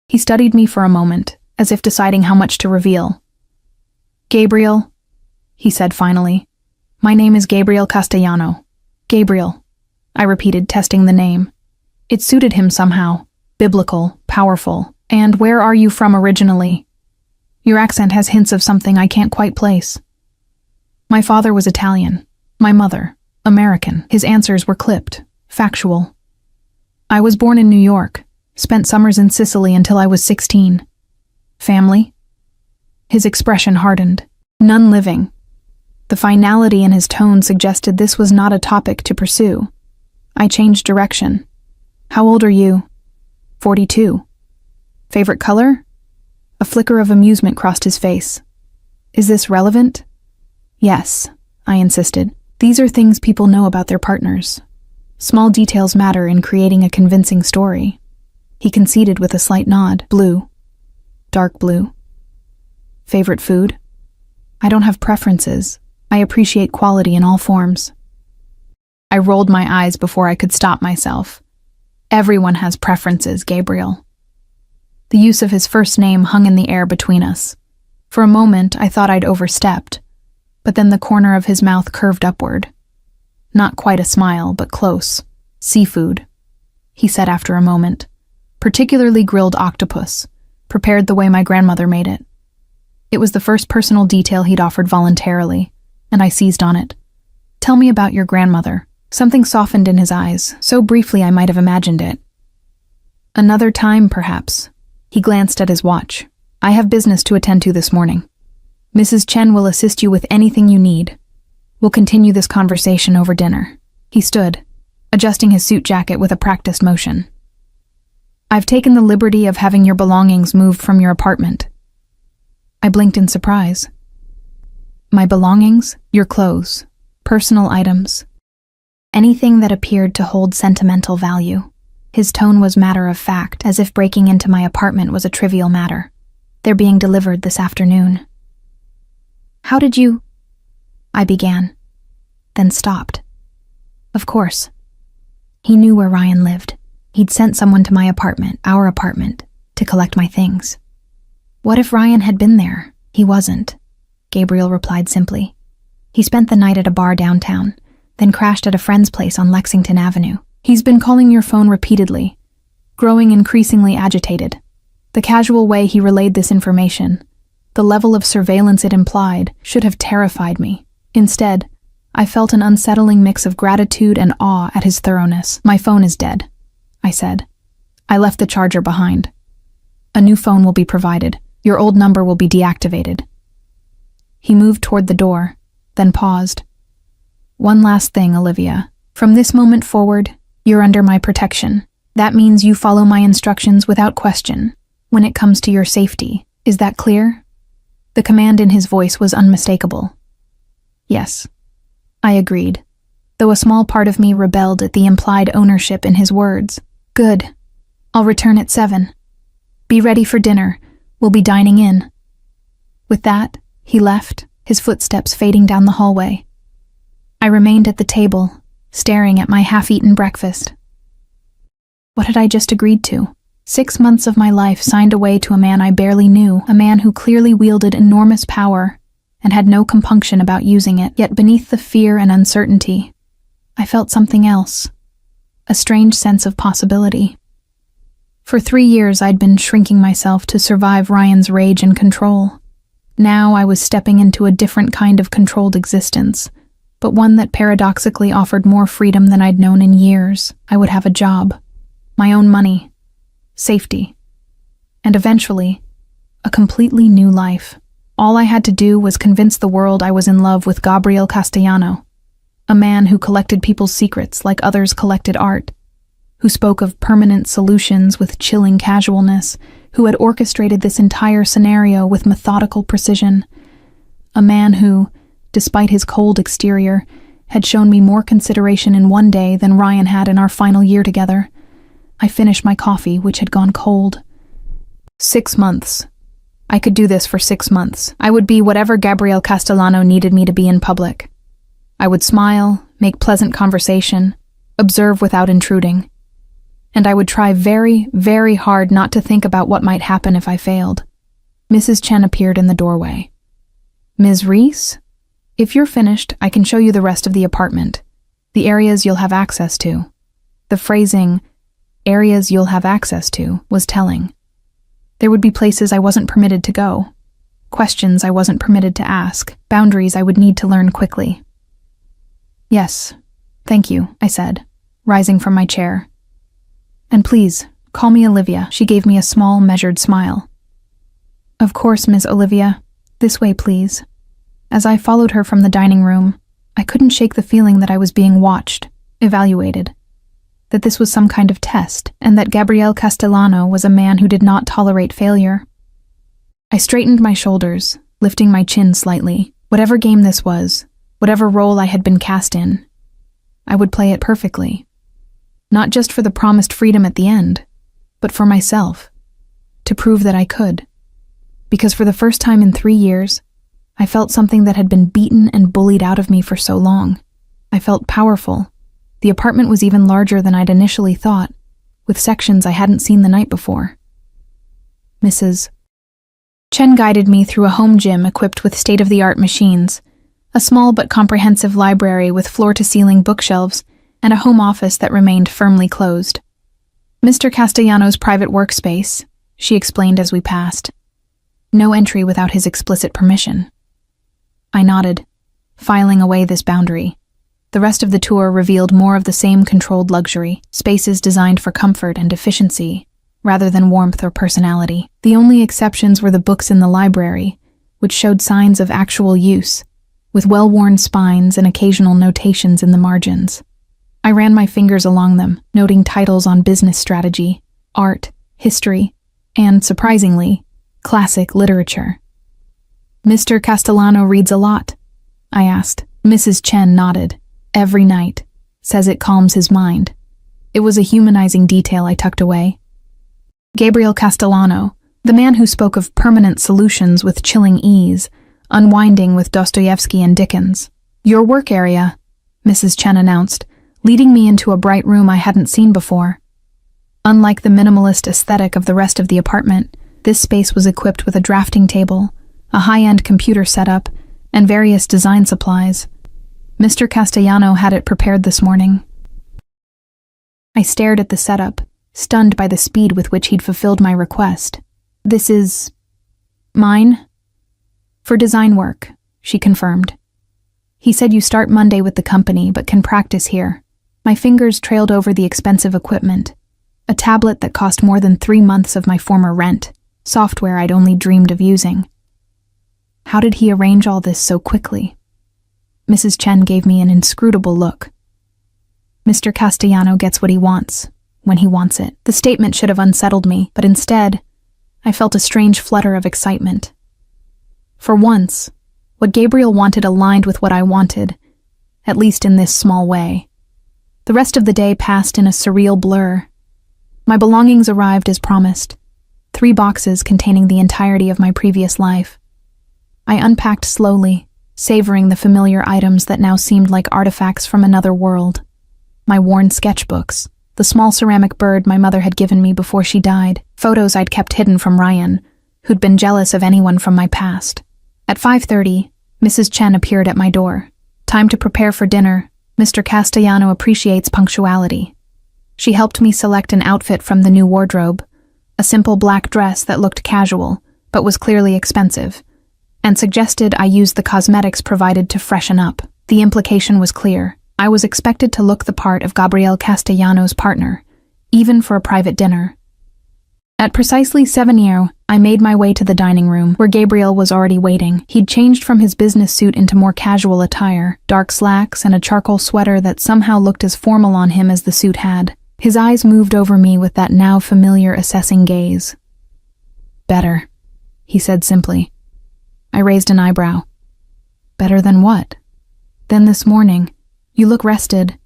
He studied me for a moment, as if deciding how much to reveal. "Gabriel," he said finally. "My name is Gabriel Castellano." "Gabriel," I repeated, testing the name. It suited him somehow. Biblical, powerful. "And where are you from originally? Your accent has hints of something I can't quite place." "My father was Italian. My mother, American." His answers were clipped, factual. "I was born in New York, spent summers in Sicily until I was 16. Family?" His expression hardened. "None living." The finality in his tone suggested this was not a topic to pursue. I changed direction. "How old are you?" 42. "Favorite color?" A flicker of amusement crossed his face. "Is this relevant?" "Yes," I insisted. "These are things people know about their partners. Small details matter in creating a convincing story." He conceded with a slight nod. "Blue. Dark blue." "Favorite food?" "I don't have preferences. I appreciate quality in all forms." I rolled my eyes before I could stop myself. "Everyone has preferences, Gabriel." The use of his first name hung in the air between us. For a moment, I thought I'd overstepped, but then the corner of his mouth curved upward. Not quite a smile, but close. "Seafood," he said after a moment. "Particularly grilled octopus, prepared the way my grandmother made it." It was the first personal detail he'd offered voluntarily, and I seized on it. "Tell me about your grandmother." Something softened in his eyes, so briefly I might have imagined it. "Another time, perhaps." He glanced at his watch. "I have business to attend to this morning. Mrs. Chen will assist you with anything you need. We'll continue this conversation over dinner." He stood, adjusting his suit jacket with a practiced motion. "I've taken the liberty of having your belongings moved from your apartment." I blinked in surprise. "My belongings?" "Your clothes, personal items, anything that appeared to hold sentimental value." His tone was matter-of-fact, as if breaking into my apartment was a trivial matter. "They're being delivered this afternoon." "How did you—" I began, then stopped. Of course. He knew where Ryan lived. He'd sent someone to my apartment, our apartment, to collect my things. What if Ryan had been there? He wasn't, Gabriel replied simply. He spent the night at a bar downtown, then crashed at a friend's place on Lexington Avenue. "He's been calling your phone repeatedly, growing increasingly agitated." The casual way he relayed this information, the level of surveillance it implied, should have terrified me. Instead, I felt an unsettling mix of gratitude and awe at his thoroughness. "My phone is dead," I said. "I left the charger behind. A new phone will be provided. Your old number will be deactivated." He moved toward the door, then paused. "One last thing, Olivia. From this moment forward, you're under my protection. That means you follow my instructions without question, when it comes to your safety. Is that clear?" The command in his voice was unmistakable. "Yes," I agreed, though a small part of me rebelled at the implied ownership in his words. "Good. I'll return at 7. Be ready for dinner. We'll be dining in." With that, he left, his footsteps fading down the hallway. I remained at the table, staring at my half-eaten breakfast. What had I just agreed to? 6 months of my life signed away to a man I barely knew, a man who clearly wielded enormous power and had no compunction about using it. Yet beneath the fear and uncertainty, I felt something else, a strange sense of possibility. For 3 years I'd been shrinking myself to survive Ryan's rage and control. Now I was stepping into a different kind of controlled existence, but one that paradoxically offered more freedom than I'd known in years. I would have a job, my own money, safety, and eventually, a completely new life. All I had to do was convince the world I was in love with Gabriel Castellano, a man who collected people's secrets like others collected art, who spoke of permanent solutions with chilling casualness, who had orchestrated this entire scenario with methodical precision, a man who, despite his cold exterior, had shown me more consideration in one day than Ryan had in our final year together. I finished my coffee, which had gone cold. 6 months. I could do this for 6 months. I would be whatever Gabriel Castellano needed me to be in public. I would smile, make pleasant conversation, observe without intruding. and I would try very, very hard not to think about what might happen if I failed. Mrs. Chen appeared in the doorway. "Ms. Reese? If you're finished, I can show you the rest of the apartment. The areas you'll have access to." The phrasing, "areas you'll have access to," was telling. There would be places I wasn't permitted to go, questions I wasn't permitted to ask, boundaries I would need to learn quickly. "Yes, thank you," I said, rising from my chair. "And please, call me Olivia." She gave me a small, measured smile. "Of course, Miss Olivia. This way, please." As I followed her from the dining room, I couldn't shake the feeling that I was being watched, evaluated, that this was some kind of test, and that Gabriel Castellano was a man who did not tolerate failure. I straightened my shoulders, lifting my chin slightly. Whatever game this was, whatever role I had been cast in, I would play it perfectly. Not just for the promised freedom at the end, but for myself, to prove that I could. Because for the first time in 3 years, I felt something that had been beaten and bullied out of me for so long. I felt powerful. The apartment was even larger than I'd initially thought, with sections I hadn't seen the night before. Mrs. Chen guided me through a home gym equipped with state-of-the-art machines, a small but comprehensive library with floor-to-ceiling bookshelves, and a home office that remained firmly closed. "Mr. Castellano's private workspace," she explained as we passed. "No entry without his explicit permission." I nodded, filing away this boundary. The rest of the tour revealed more of the same controlled luxury, spaces designed for comfort and efficiency, rather than warmth or personality. The only exceptions were the books in the library, which showed signs of actual use, with well-worn spines and occasional notations in the margins. I ran my fingers along them, noting titles on business strategy, art, history, and, surprisingly, classic literature. "Mr. Castellano reads a lot?" I asked. Mrs. Chen nodded. "Every night. Says it calms his mind." It was a humanizing detail I tucked away. Gabriel Castellano, the man who spoke of permanent solutions with chilling ease, unwinding with Dostoevsky and Dickens. "Your work area," Mrs. Chen announced, leading me into a bright room I hadn't seen before. Unlike the minimalist aesthetic of the rest of the apartment, this space was equipped with a drafting table, a high-end computer setup, and various design supplies. Mr. Castellano had it prepared this morning. I stared at the setup, stunned by the speed with which he'd fulfilled my request. "This is... mine?" "For design work," she confirmed. "He said you start Monday with the company, but can practice here." My fingers trailed over the expensive equipment, a tablet that cost more than 3 months of my former rent, software I'd only dreamed of using. How did he arrange all this so quickly? Mrs. Chen gave me an inscrutable look. "Mr. Castellano gets what he wants, when he wants it." The statement should have unsettled me, but instead, I felt a strange flutter of excitement. For once, what Gabriel wanted aligned with what I wanted, at least in this small way. The rest of the day passed in a surreal blur. My belongings arrived as promised, 3 boxes containing the entirety of my previous life. I unpacked slowly, savoring the familiar items that now seemed like artifacts from another world. My worn sketchbooks, the small ceramic bird my mother had given me before she died, photos I'd kept hidden from Ryan, who'd been jealous of anyone from my past. At 5:30, Mrs. Chen appeared at my door. "Time to prepare for dinner. Mr. Castellano appreciates punctuality." She helped me select an outfit from the new wardrobe, a simple black dress that looked casual, but was clearly expensive, and suggested I use the cosmetics provided to freshen up. The implication was clear. I was expected to look the part of Gabriel Castellano's partner, even for a private dinner. At precisely 7 I made my way to the dining room, where Gabriel was already waiting. He'd changed from his business suit into more casual attire, dark slacks and a charcoal sweater that somehow looked as formal on him as the suit had. His eyes moved over me with that now familiar assessing gaze. "Better," he said simply. I raised an eyebrow. "Better than what?" "Than this morning. You look rested."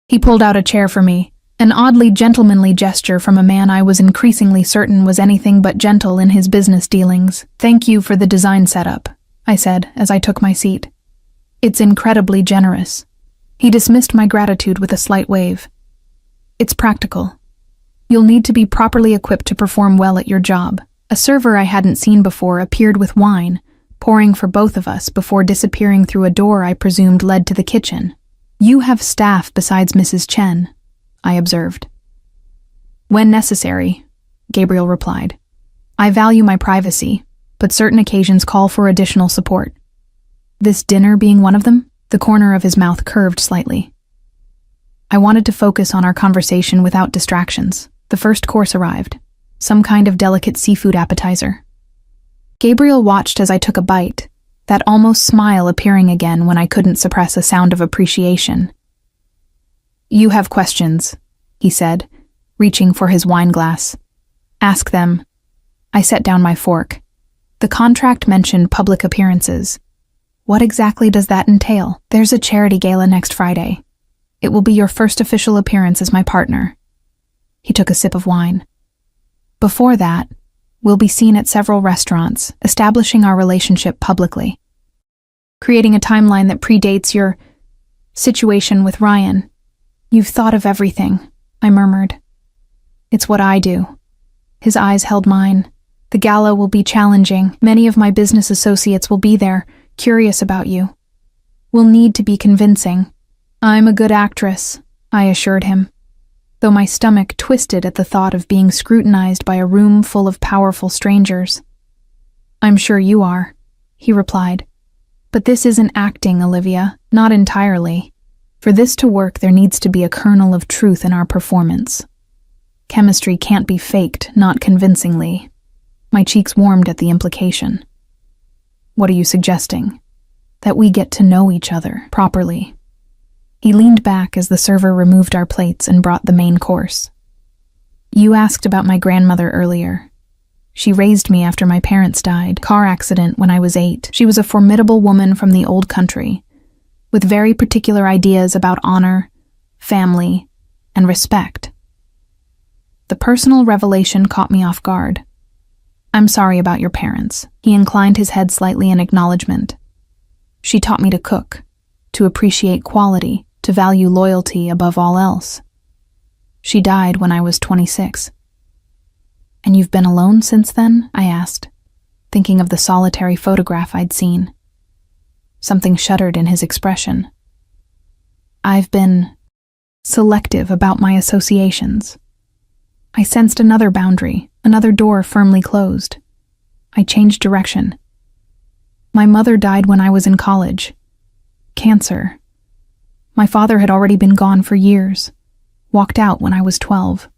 He pulled out a chair for me, an oddly gentlemanly gesture from a man I was increasingly certain was anything but gentle in his business dealings. "Thank you for the design setup," I said as I took my seat. "It's incredibly generous." He dismissed my gratitude with a slight wave. "It's practical. You'll need to be properly equipped to perform well at your job. A server I hadn't seen before appeared with wine, pouring for both of us before disappearing through a door I presumed led to the kitchen. You have staff besides Mrs. Chen, I observed. When necessary, Gabriel replied. I value my privacy, but certain occasions call for additional support. This dinner being one of them? The corner of his mouth curved slightly. I wanted to focus on our conversation without distractions. The first course arrived, some kind of delicate seafood appetizer. Gabriel watched as I took a bite, that almost smile appearing again when I couldn't suppress a sound of appreciation. You have questions, he said, reaching for his wine glass. Ask them. I set down my fork. The contract mentioned public appearances. What exactly does that entail? There's a charity gala next Friday. It will be your first official appearance as my partner. He took a sip of wine. Before that, we'll be seen at several restaurants, establishing our relationship publicly. Creating a timeline that predates your situation with Ryan. You've thought of everything, I murmured. It's what I do. His eyes held mine. The gala will be challenging. Many of my business associates will be there, curious about you. We'll need to be convincing. I'm a good actress, I assured him, though my stomach twisted at the thought of being scrutinized by a room full of powerful strangers. I'm sure you are, he replied. But this isn't acting, Olivia, not entirely. For this to work, there needs to be a kernel of truth in our performance. Chemistry can't be faked, not convincingly. My cheeks warmed at the implication. What are you suggesting? That we get to know each other properly. He leaned back as the server removed our plates and brought the main course. You asked about my grandmother earlier. She raised me after my parents died. Car accident when I was 8. She was a formidable woman from the old country, with very particular ideas about honor, family, and respect. The personal revelation caught me off guard. I'm sorry about your parents. He inclined his head slightly in acknowledgement. She taught me to cook, to appreciate quality, to value loyalty above all else. She died when I was 26. And you've been alone since then? I asked, thinking of the solitary photograph I'd seen. Something shuddered in his expression. I've been selective about my associations. I sensed another boundary, another door firmly closed. I changed direction. My mother died when I was in college. Cancer. My father had already been gone for years. Walked out when I was 12.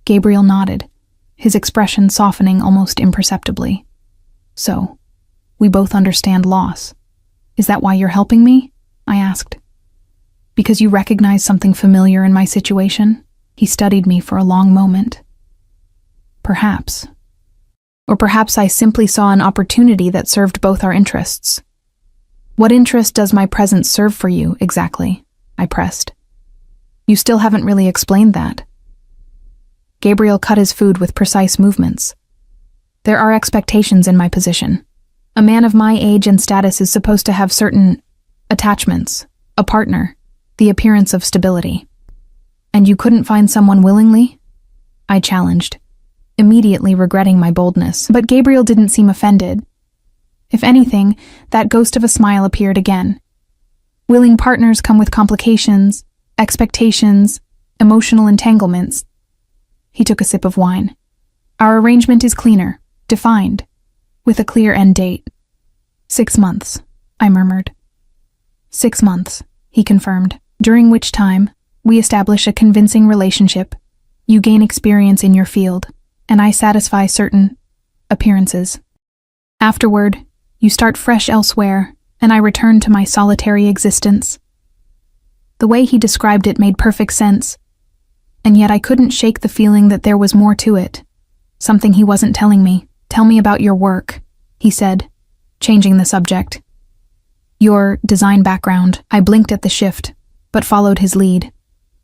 Gabriel nodded, his expression softening almost imperceptibly. So, we both understand loss. Is that why you're helping me? I asked. Because you recognize something familiar in my situation? He studied me for a long moment. Perhaps. Or perhaps I simply saw an opportunity that served both our interests. What interest does my presence serve for you, exactly? I pressed. You still haven't really explained that. Gabriel cut his food with precise movements. There are expectations in my position. A man of my age and status is supposed to have certain attachments, a partner, the appearance of stability. And you couldn't find someone willingly? I challenged, immediately regretting my boldness. But Gabriel didn't seem offended. If anything, that ghost of a smile appeared again. Willing partners come with complications, expectations, emotional entanglements. He took a sip of wine. Our arrangement is cleaner, defined, with a clear end date. 6 months, I murmured. 6 months, he confirmed, during which time we establish a convincing relationship. You gain experience in your field, and I satisfy certain appearances. Afterward, you start fresh elsewhere, and I return to my solitary existence. The way he described it made perfect sense, and yet I couldn't shake the feeling that there was more to it, something he wasn't telling me. Tell me about your work, he said, changing the subject. Your design background. I blinked at the shift, but followed his lead.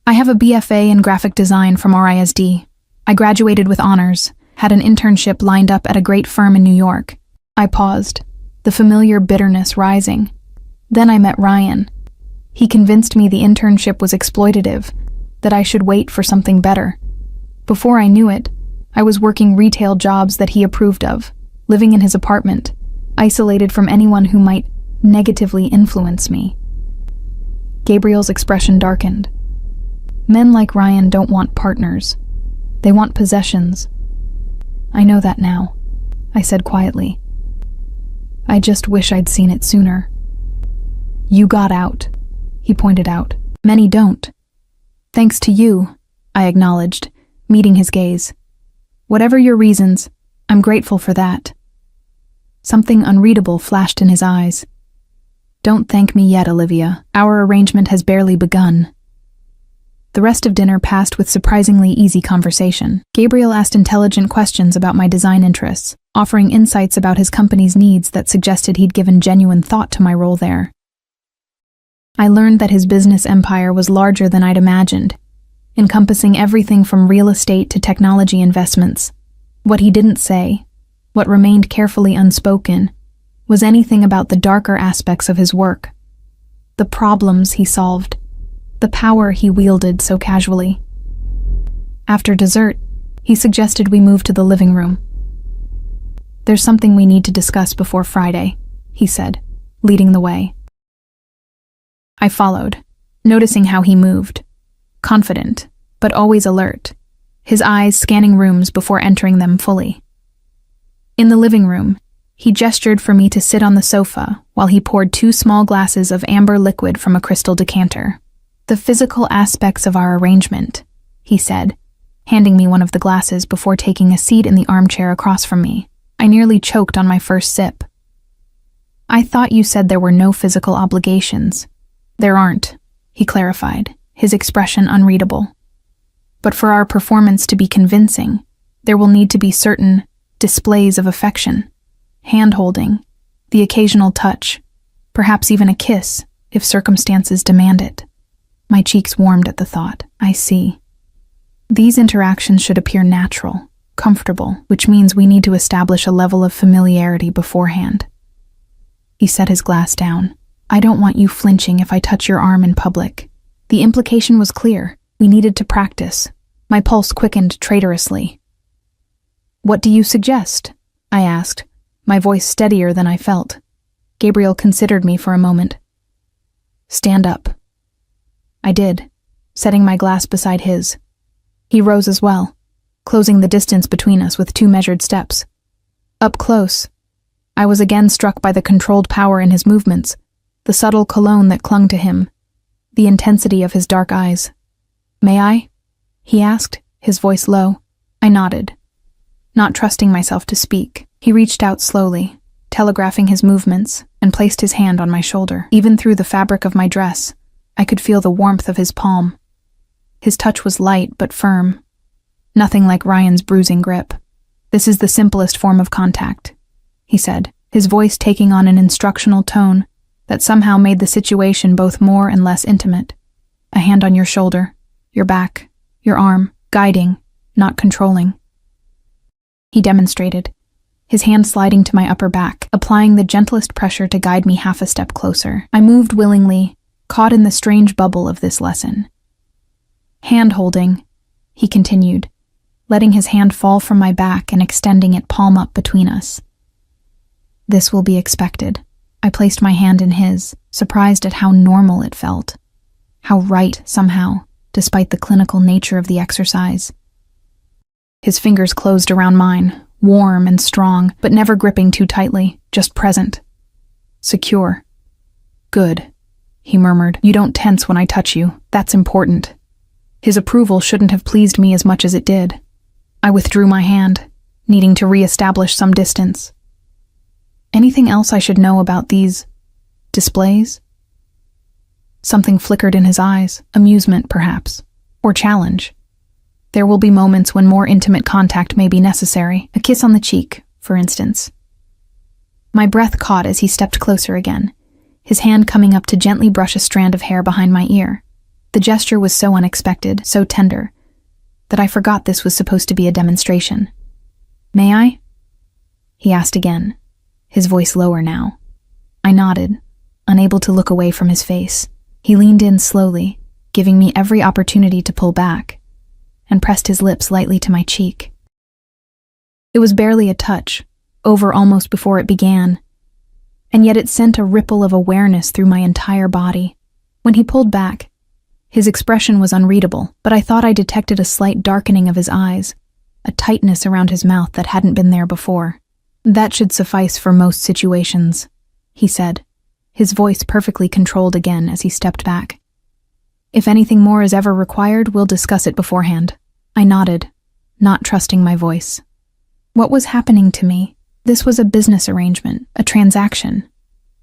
I have a BFA in graphic design from RISD. I graduated with honors, had an internship lined up at a great firm in New York. I paused, the familiar bitterness rising. Then I met Ryan. He convinced me the internship was exploitative, that I should wait for something better. Before I knew it, I was working retail jobs that he approved of, living in his apartment, isolated from anyone who might negatively influence me. Gabriel's expression darkened. Men like Ryan don't want partners. They want possessions. I know that now, I said quietly. I just wish I'd seen it sooner. You got out, he pointed out. Many don't. Thanks to you, I acknowledged, meeting his gaze. Whatever your reasons, I'm grateful for that. Something unreadable flashed in his eyes. Don't thank me yet, Olivia. Our arrangement has barely begun. The rest of dinner passed with surprisingly easy conversation. Gabriel asked intelligent questions about my design interests, offering insights about his company's needs that suggested he'd given genuine thought to my role there. I learned that his business empire was larger than I'd imagined, encompassing everything from real estate to technology investments. What he didn't say, what remained carefully unspoken, was anything about the darker aspects of his work, the problems he solved, the power he wielded so casually. After dessert, he suggested we move to the living room. There's something we need to discuss before Friday, he said, leading the way. I followed, noticing how he moved, confident, but always alert, his eyes scanning rooms before entering them fully. In the living room, he gestured for me to sit on the sofa while he poured 2 small glasses of amber liquid from a crystal decanter. The physical aspects of our arrangement, he said, handing me one of the glasses before taking a seat in the armchair across from me. I nearly choked on my first sip. I thought you said there were no physical obligations. There aren't, he clarified, his expression unreadable. But for our performance to be convincing, there will need to be certain displays of affection, hand-holding, the occasional touch, perhaps even a kiss, if circumstances demand it. My cheeks warmed at the thought. I see. These interactions should appear natural, comfortable, which means we need to establish a level of familiarity beforehand. He set his glass down. I don't want you flinching if I touch your arm in public. The implication was clear. We needed to practice. My pulse quickened traitorously. What do you suggest? I asked, my voice steadier than I felt. Gabriel considered me for a moment. Stand up. I did, setting my glass beside his. He rose as well, closing the distance between us with 2 measured steps. Up close, I was again struck by the controlled power in his movements, the subtle cologne that clung to him, the intensity of his dark eyes. May I? He asked, his voice low. I nodded, not trusting myself to speak. He reached out slowly, telegraphing his movements, and placed his hand on my shoulder. Even through the fabric of my dress, I could feel the warmth of his palm. His touch was light but firm, nothing like Ryan's bruising grip. This is the simplest form of contact, he said, his voice taking on an instructional tone that somehow made the situation both more and less intimate. A hand on your shoulder, your back, your arm, guiding, not controlling. He demonstrated, his hand sliding to my upper back, applying the gentlest pressure to guide me half a step closer. I moved willingly, caught in the strange bubble of this lesson. Hand-holding, he continued, letting his hand fall from my back and extending it palm up between us. This will be expected. I placed my hand in his, surprised at how normal it felt. How right, somehow, despite the clinical nature of the exercise. His fingers closed around mine, warm and strong, but never gripping too tightly, just present. Secure. Good, he murmured. You don't tense when I touch you. That's important. His approval shouldn't have pleased me as much as it did. I withdrew my hand, needing to re-establish some distance. Anything else I should know about these displays? Something flickered in his eyes, amusement perhaps, or challenge. There will be moments when more intimate contact may be necessary, a kiss on the cheek, for instance. My breath caught as he stepped closer again, his hand coming up to gently brush a strand of hair behind my ear. The gesture was so unexpected, so tender, that I forgot this was supposed to be a demonstration. May I? He asked again, his voice lower now. I nodded, unable to look away from his face. He leaned in slowly, giving me every opportunity to pull back, and pressed his lips lightly to my cheek. It was barely a touch, over almost before it began, and yet it sent a ripple of awareness through my entire body. When he pulled back, his expression was unreadable, but I thought I detected a slight darkening of his eyes, a tightness around his mouth that hadn't been there before. "That should suffice for most situations," he said, his voice perfectly controlled again as he stepped back. "If anything more is ever required, we'll discuss it beforehand." I nodded, not trusting my voice. What was happening to me? This was a business arrangement, a transaction.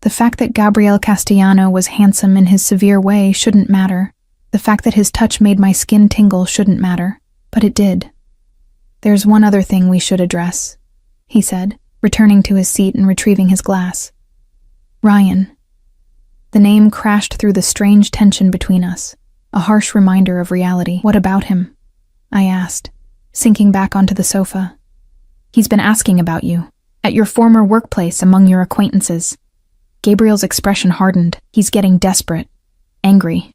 The fact that Gabriel Castellano was handsome in his severe way shouldn't matter. The fact that his touch made my skin tingle shouldn't matter, but it did. "There's one other thing we should address," he said, returning to his seat and retrieving his glass. "Ryan." The name crashed through the strange tension between us, a harsh reminder of reality. "What about him?" I asked, sinking back onto the sofa. "He's been asking about you, at your former workplace among your acquaintances." Gabriel's expression hardened. "He's getting desperate, angry."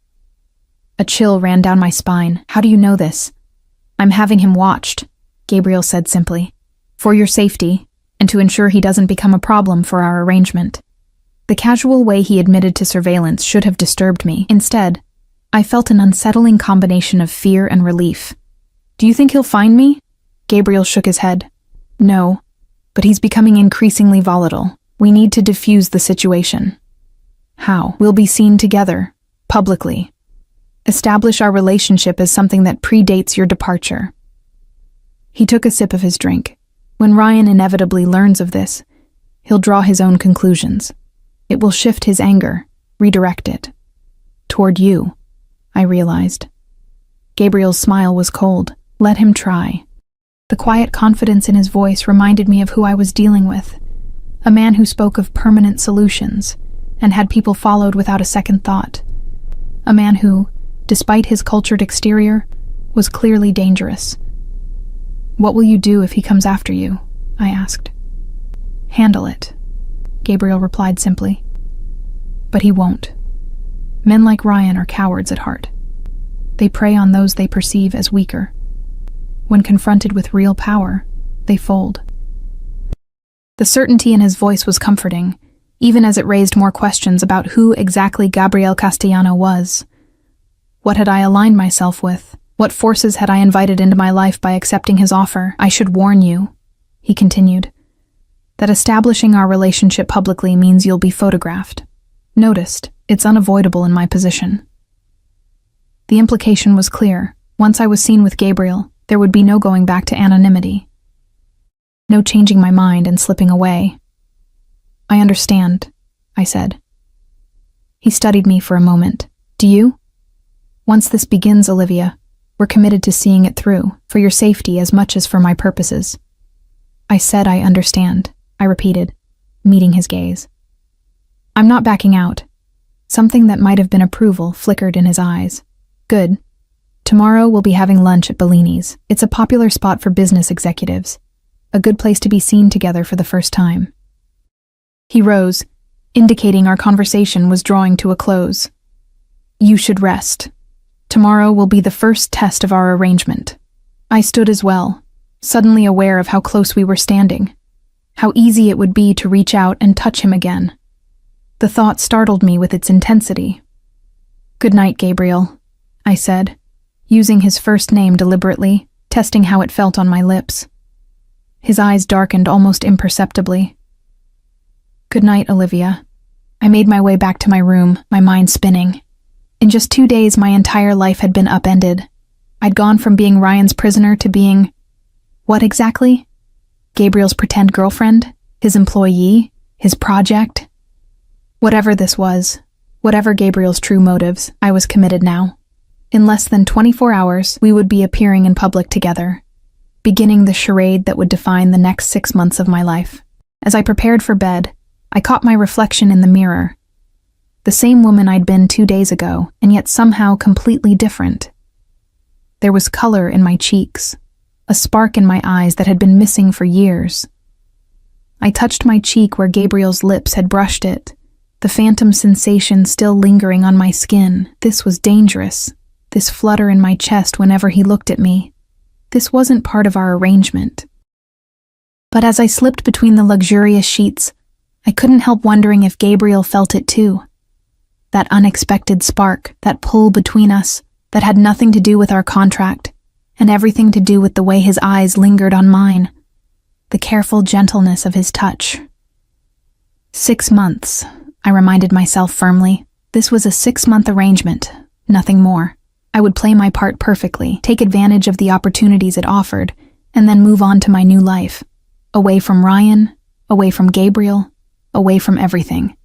A chill ran down my spine. "How do you know this?" "I'm having him watched," Gabriel said simply, "for your safety, and to ensure he doesn't become a problem for our arrangement." The casual way he admitted to surveillance should have disturbed me. Instead, I felt an unsettling combination of fear and relief. "Do you think he'll find me?" Gabriel shook his head. "No, but he's becoming increasingly volatile. We need to defuse the situation." "How?" "We'll be seen together, publicly. Establish our relationship as something that predates your departure." He took a sip of his drink. "When Ryan inevitably learns of this, he'll draw his own conclusions. It will shift his anger, redirect it. Toward you," I realized. Gabriel's smile was cold. "Let him try." The quiet confidence in his voice reminded me of who I was dealing with, a man who spoke of permanent solutions and had people followed without a second thought. A man who, despite his cultured exterior, was clearly dangerous. "What will you do if he comes after you?" I asked. "Handle it," Gabriel replied simply. "But he won't. Men like Ryan are cowards at heart. They prey on those they perceive as weaker. When confronted with real power, they fold." The certainty in his voice was comforting, even as it raised more questions about who exactly Gabriel Castellano was. What had I aligned myself with? What forces had I invited into my life by accepting his offer? "I should warn you," he continued, "that establishing our relationship publicly means you'll be photographed, noticed. It's unavoidable in my position." The implication was clear. Once I was seen with Gabriel, there would be no going back to anonymity. No changing my mind and slipping away. "I understand," I said. He studied me for a moment. "Do you?" "Once this begins, Olivia, we're committed to seeing it through, for your safety as much as for my purposes." "I said I understand," I repeated, meeting his gaze. "I'm not backing out." Something that might have been approval flickered in his eyes. "Good. Tomorrow we'll be having lunch at Bellini's. It's a popular spot for business executives. A good place to be seen together for the first time." He rose, indicating our conversation was drawing to a close. "You should rest. Tomorrow will be the first test of our arrangement." I stood as well, suddenly aware of how close we were standing, how easy it would be to reach out and touch him again. The thought startled me with its intensity. "Good night, Gabriel," I said, using his first name deliberately, testing how it felt on my lips. His eyes darkened almost imperceptibly. "Good night, Olivia." I made my way back to my room, my mind spinning. In just 2 days, my entire life had been upended. I'd gone from being Ryan's prisoner to being... what exactly? Gabriel's pretend girlfriend? His employee? His project? Whatever this was, whatever Gabriel's true motives, I was committed now. In less than 24 hours, we would be appearing in public together, beginning the charade that would define the next 6 months of my life. As I prepared for bed, I caught my reflection in the mirror. The same woman I'd been 2 days ago, and yet somehow completely different. There was color in my cheeks, a spark in my eyes that had been missing for years. I touched my cheek where Gabriel's lips had brushed it, the phantom sensation still lingering on my skin. This was dangerous, this flutter in my chest whenever he looked at me. This wasn't part of our arrangement. But as I slipped between the luxurious sheets, I couldn't help wondering if Gabriel felt it too. That unexpected spark, that pull between us, that had nothing to do with our contract, and everything to do with the way his eyes lingered on mine, the careful gentleness of his touch. 6 months, I reminded myself firmly. This was a 6-month arrangement, nothing more. I would play my part perfectly, take advantage of the opportunities it offered, and then move on to my new life. Away from Ryan, away from Gabriel, away from everything.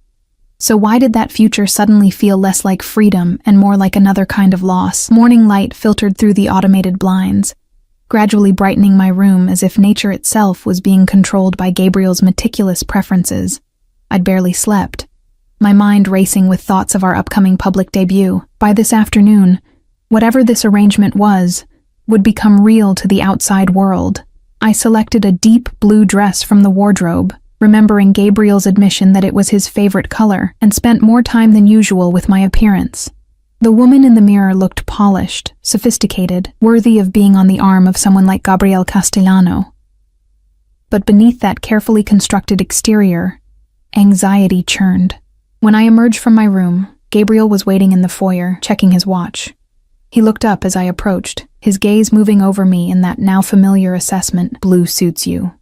So why did that future suddenly feel less like freedom and more like another kind of loss? Morning light filtered through the automated blinds, gradually brightening my room as if nature itself was being controlled by Gabriel's meticulous preferences. I'd barely slept, my mind racing with thoughts of our upcoming public debut. By this afternoon, whatever this arrangement was, would become real to the outside world. I selected a deep blue dress from the wardrobe, remembering Gabriel's admission that it was his favorite color, and spent more time than usual with my appearance. The woman in the mirror looked polished, sophisticated, worthy of being on the arm of someone like Gabriel Castellano. But beneath that carefully constructed exterior, anxiety churned. When I emerged from my room, Gabriel was waiting in the foyer, checking his watch. He looked up as I approached, his gaze moving over me in that now familiar assessment. "Blue suits you,"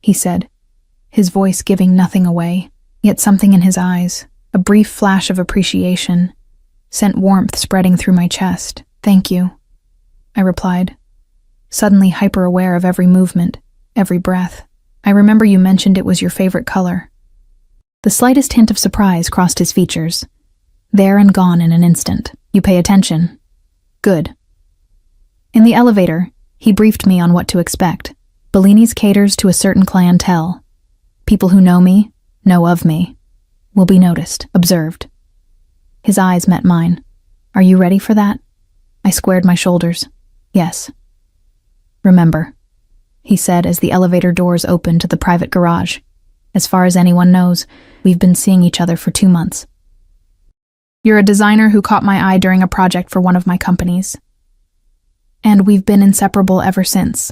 he said, his voice giving nothing away, yet something in his eyes, a brief flash of appreciation, sent warmth spreading through my chest. "Thank you," I replied, suddenly hyper-aware of every movement, every breath. "I remember you mentioned it was your favorite color." The slightest hint of surprise crossed his features. There and gone in an instant. "You pay attention. Good." In the elevator, he briefed me on what to expect. Bellini's caters to a certain clientele. People who know me, know of me, will be noticed, observed. His eyes met mine. "Are you ready for that?" I squared my shoulders. "Yes." "Remember," he said as the elevator doors opened to the private garage. "As far as anyone knows, we've been seeing each other for 2 months. You're a designer who caught my eye during a project for one of my companies. And we've been inseparable ever since,"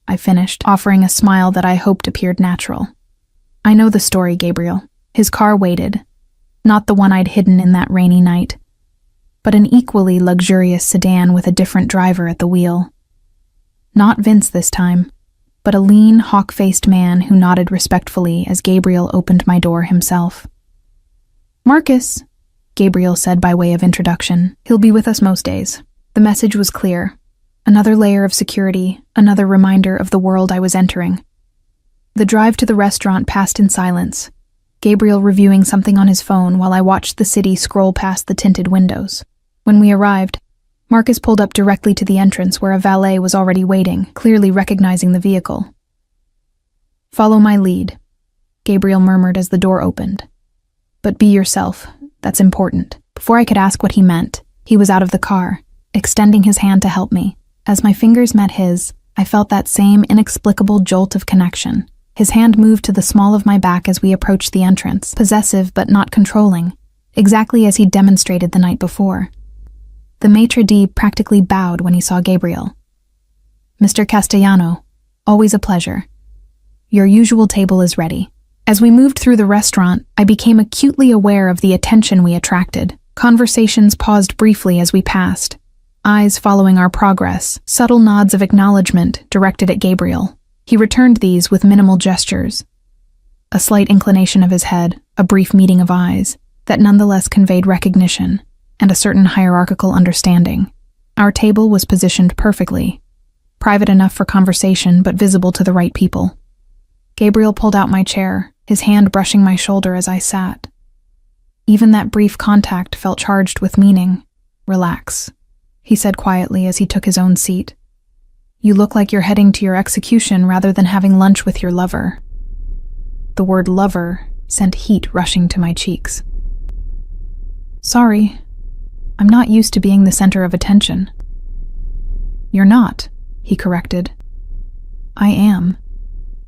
I finished, offering a smile that I hoped appeared natural. "I know the story, Gabriel." His car waited, not the one I'd hidden in that rainy night, but an equally luxurious sedan with a different driver at the wheel. Not Vince this time, but a lean, hawk-faced man who nodded respectfully as Gabriel opened my door himself. "Marcus," Gabriel said by way of introduction. "He'll be with us most days." The message was clear. Another layer of security, another reminder of the world I was entering. The drive to the restaurant passed in silence, Gabriel reviewing something on his phone while I watched the city scroll past the tinted windows. When we arrived, Marcus pulled up directly to the entrance where a valet was already waiting, clearly recognizing the vehicle. "Follow my lead," Gabriel murmured as the door opened. "But be yourself, that's important." Before I could ask what he meant, he was out of the car, extending his hand to help me. As my fingers met his, I felt that same inexplicable jolt of connection. His hand moved to the small of my back as we approached the entrance, possessive but not controlling, exactly as he'd demonstrated the night before. The maitre d' practically bowed when he saw Gabriel. "Mr. Castellano, always a pleasure. Your usual table is ready." As we moved through the restaurant, I became acutely aware of the attention we attracted. Conversations paused briefly as we passed, eyes following our progress, subtle nods of acknowledgement directed at Gabriel. He returned these with minimal gestures. A slight inclination of his head, a brief meeting of eyes, that nonetheless conveyed recognition and a certain hierarchical understanding. Our table was positioned perfectly, private enough for conversation but visible to the right people. Gabriel pulled out my chair, his hand brushing my shoulder as I sat. Even that brief contact felt charged with meaning. "Relax," he said quietly as he took his own seat. "You look like you're heading to your execution rather than having lunch with your lover." The word lover sent heat rushing to my cheeks. "Sorry, I'm not used to being the center of attention." "You're not," he corrected. "I am.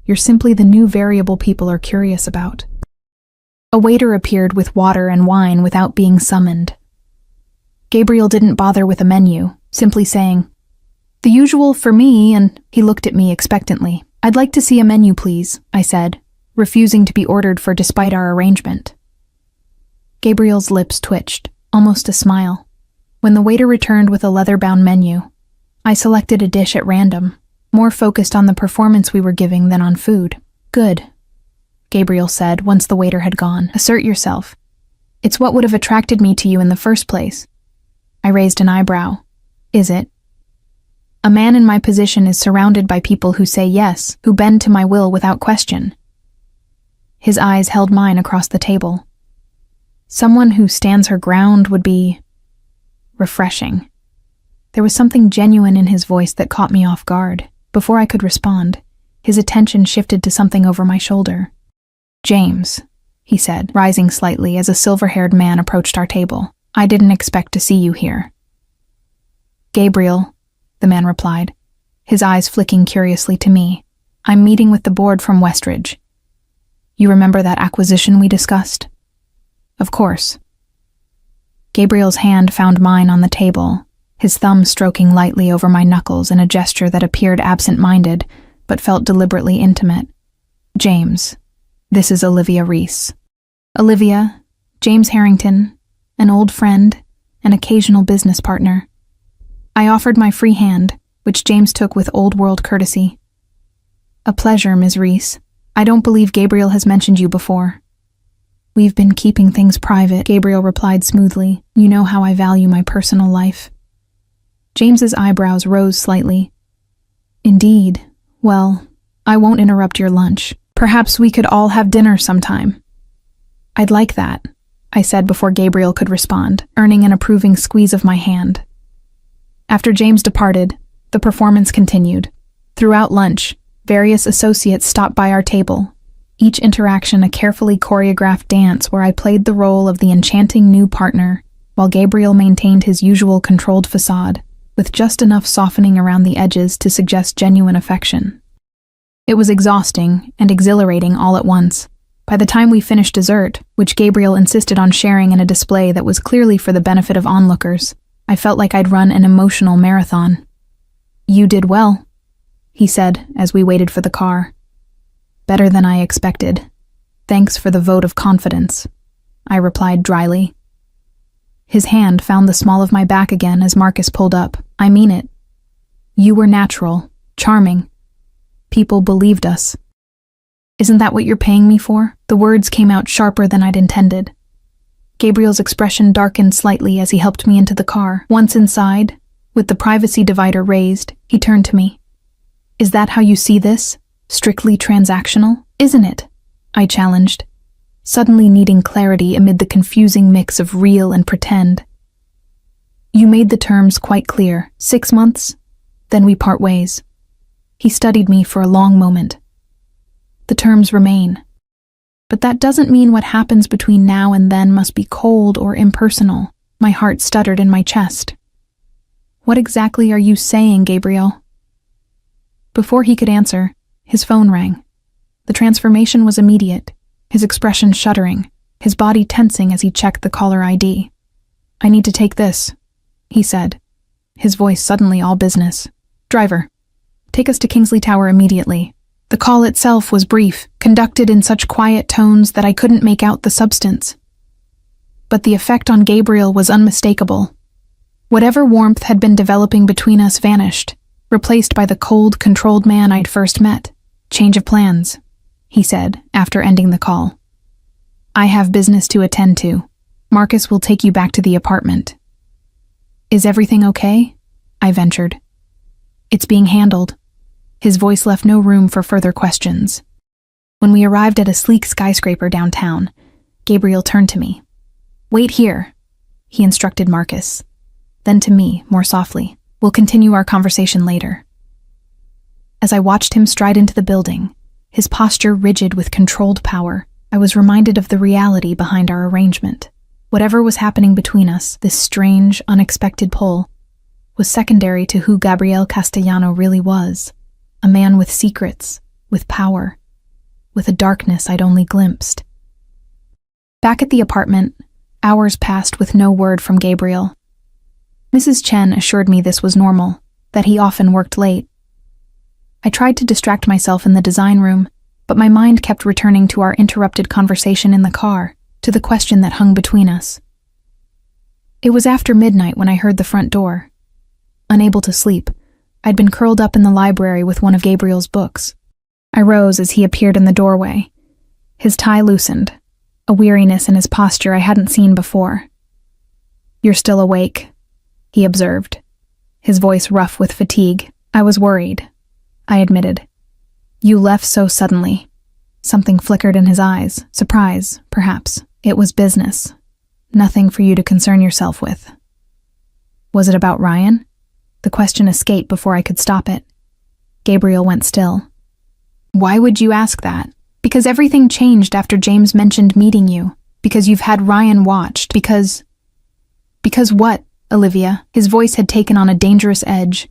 You're simply the new variable people are curious about." A waiter appeared with water and wine without being summoned. Gabriel didn't bother with a menu, simply saying, The usual for me, and he looked at me expectantly. I'd like to see a menu, please, I said, refusing to be ordered for despite our arrangement. Gabriel's lips twitched, almost a smile. When the waiter returned with a leather-bound menu, I selected a dish at random, more focused on the performance we were giving than on food. Good, Gabriel said once the waiter had gone. Assert yourself. It's what would have attracted me to you in the first place. I raised an eyebrow. Is it? A man in my position is surrounded by people who say yes, who bend to my will without question. His eyes held mine across the table. Someone who stands her ground would be refreshing. There was something genuine in his voice that caught me off guard. Before I could respond, his attention shifted to something over my shoulder. James, he said, rising slightly as a silver-haired man approached our table. I didn't expect to see you here. Gabriel, the man replied, his eyes flicking curiously to me. I'm meeting with the board from Westridge. You remember that acquisition we discussed? Of course. Gabriel's hand found mine on the table, his thumb stroking lightly over my knuckles in a gesture that appeared absent-minded, but felt deliberately intimate. James, this is Olivia Reese. Olivia, James Harrington, an old friend, an occasional business partner. I offered my free hand, which James took with old-world courtesy. A pleasure, Ms. Reese. I don't believe Gabriel has mentioned you before. We've been keeping things private, Gabriel replied smoothly. You know how I value my personal life. James's eyebrows rose slightly. Indeed. Well, I won't interrupt your lunch. Perhaps we could all have dinner sometime. I'd like that, I said before Gabriel could respond, earning an approving squeeze of my hand. After James departed, the performance continued. Throughout lunch, various associates stopped by our table, each interaction a carefully choreographed dance where I played the role of the enchanting new partner, while Gabriel maintained his usual controlled facade, with just enough softening around the edges to suggest genuine affection. It was exhausting and exhilarating all at once. By the time we finished dessert, which Gabriel insisted on sharing in a display that was clearly for the benefit of onlookers, I felt like I'd run an emotional marathon. You did well, he said as we waited for the car. Better than I expected. Thanks for the vote of confidence, I replied dryly. His hand found the small of my back again as Marcus pulled up. I mean it. You were natural, charming. People believed us. Isn't that what you're paying me for? The words came out sharper than I'd intended. Gabriel's expression darkened slightly as he helped me into the car. Once inside, with the privacy divider raised, he turned to me. Is that how you see this? Strictly transactional? Isn't it? I challenged, suddenly needing clarity amid the confusing mix of real and pretend. You made the terms quite clear. 6 months, then we part ways. He studied me for a long moment. The terms remain. But that doesn't mean what happens between now and then must be cold or impersonal. My heart stuttered in my chest. What exactly are you saying, Gabriel? Before he could answer, his phone rang. The transformation was immediate, his expression shuddering, his body tensing as he checked the caller ID. I need to take this, he said, his voice suddenly all business. Driver, take us to Kingsley Tower immediately. The call itself was brief, conducted in such quiet tones that I couldn't make out the substance. But the effect on Gabriel was unmistakable. Whatever warmth had been developing between us vanished, replaced by the cold, controlled man I'd first met. Change of plans, he said, after ending the call. I have business to attend to. Marcus will take you back to the apartment. Is everything okay? I ventured. It's being handled. His voice left no room for further questions. When we arrived at a sleek skyscraper downtown, Gabriel turned to me. Wait here, he instructed Marcus. Then to me, more softly, we'll continue our conversation later. As I watched him stride into the building, his posture rigid with controlled power, I was reminded of the reality behind our arrangement. Whatever was happening between us, this strange, unexpected pull, was secondary to who Gabriel Castellano really was. A man with secrets, with power, with a darkness I'd only glimpsed. Back at the apartment, hours passed with no word from Gabriel. Mrs. Chen assured me this was normal. that he often worked late. I tried to distract myself in the design room, but my mind kept returning to our interrupted conversation in the car, to the question that hung between us. It was after midnight when I heard the front door. Unable to sleep, I'd been curled up in the library with one of Gabriel's books. I rose as he appeared in the doorway. His tie loosened, a weariness in his posture I hadn't seen before. "You're still awake," he observed, his voice rough with fatigue. "I was worried," I admitted. "You left so suddenly." Something flickered in his eyes. Surprise, perhaps. "It was business. Nothing for you to concern yourself with." Was it about Ryan? The question escaped before I could stop it. Gabriel went still. "Why would you ask that?" "Because everything changed after James mentioned meeting you. Because you've had Ryan watched. Because what, Olivia?" His voice had taken on a dangerous edge.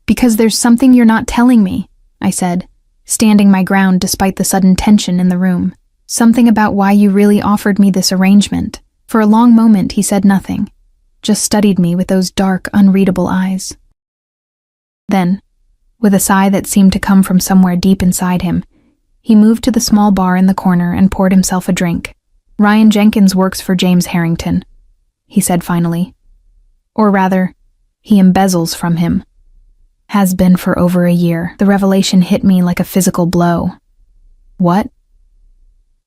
"Because there's something you're not telling me," I said, standing my ground despite the sudden tension in the room. "Something about why you really offered me this arrangement." For a long moment he said nothing, just studied me with those dark, unreadable eyes. Then, with a sigh that seemed to come from somewhere deep inside him, he moved to the small bar in the corner and poured himself a drink. "Ryan Jenkins works for James Harrington," he said finally. "Or rather, he embezzles from him. Has been for over a year." The revelation hit me like a physical blow. "What?"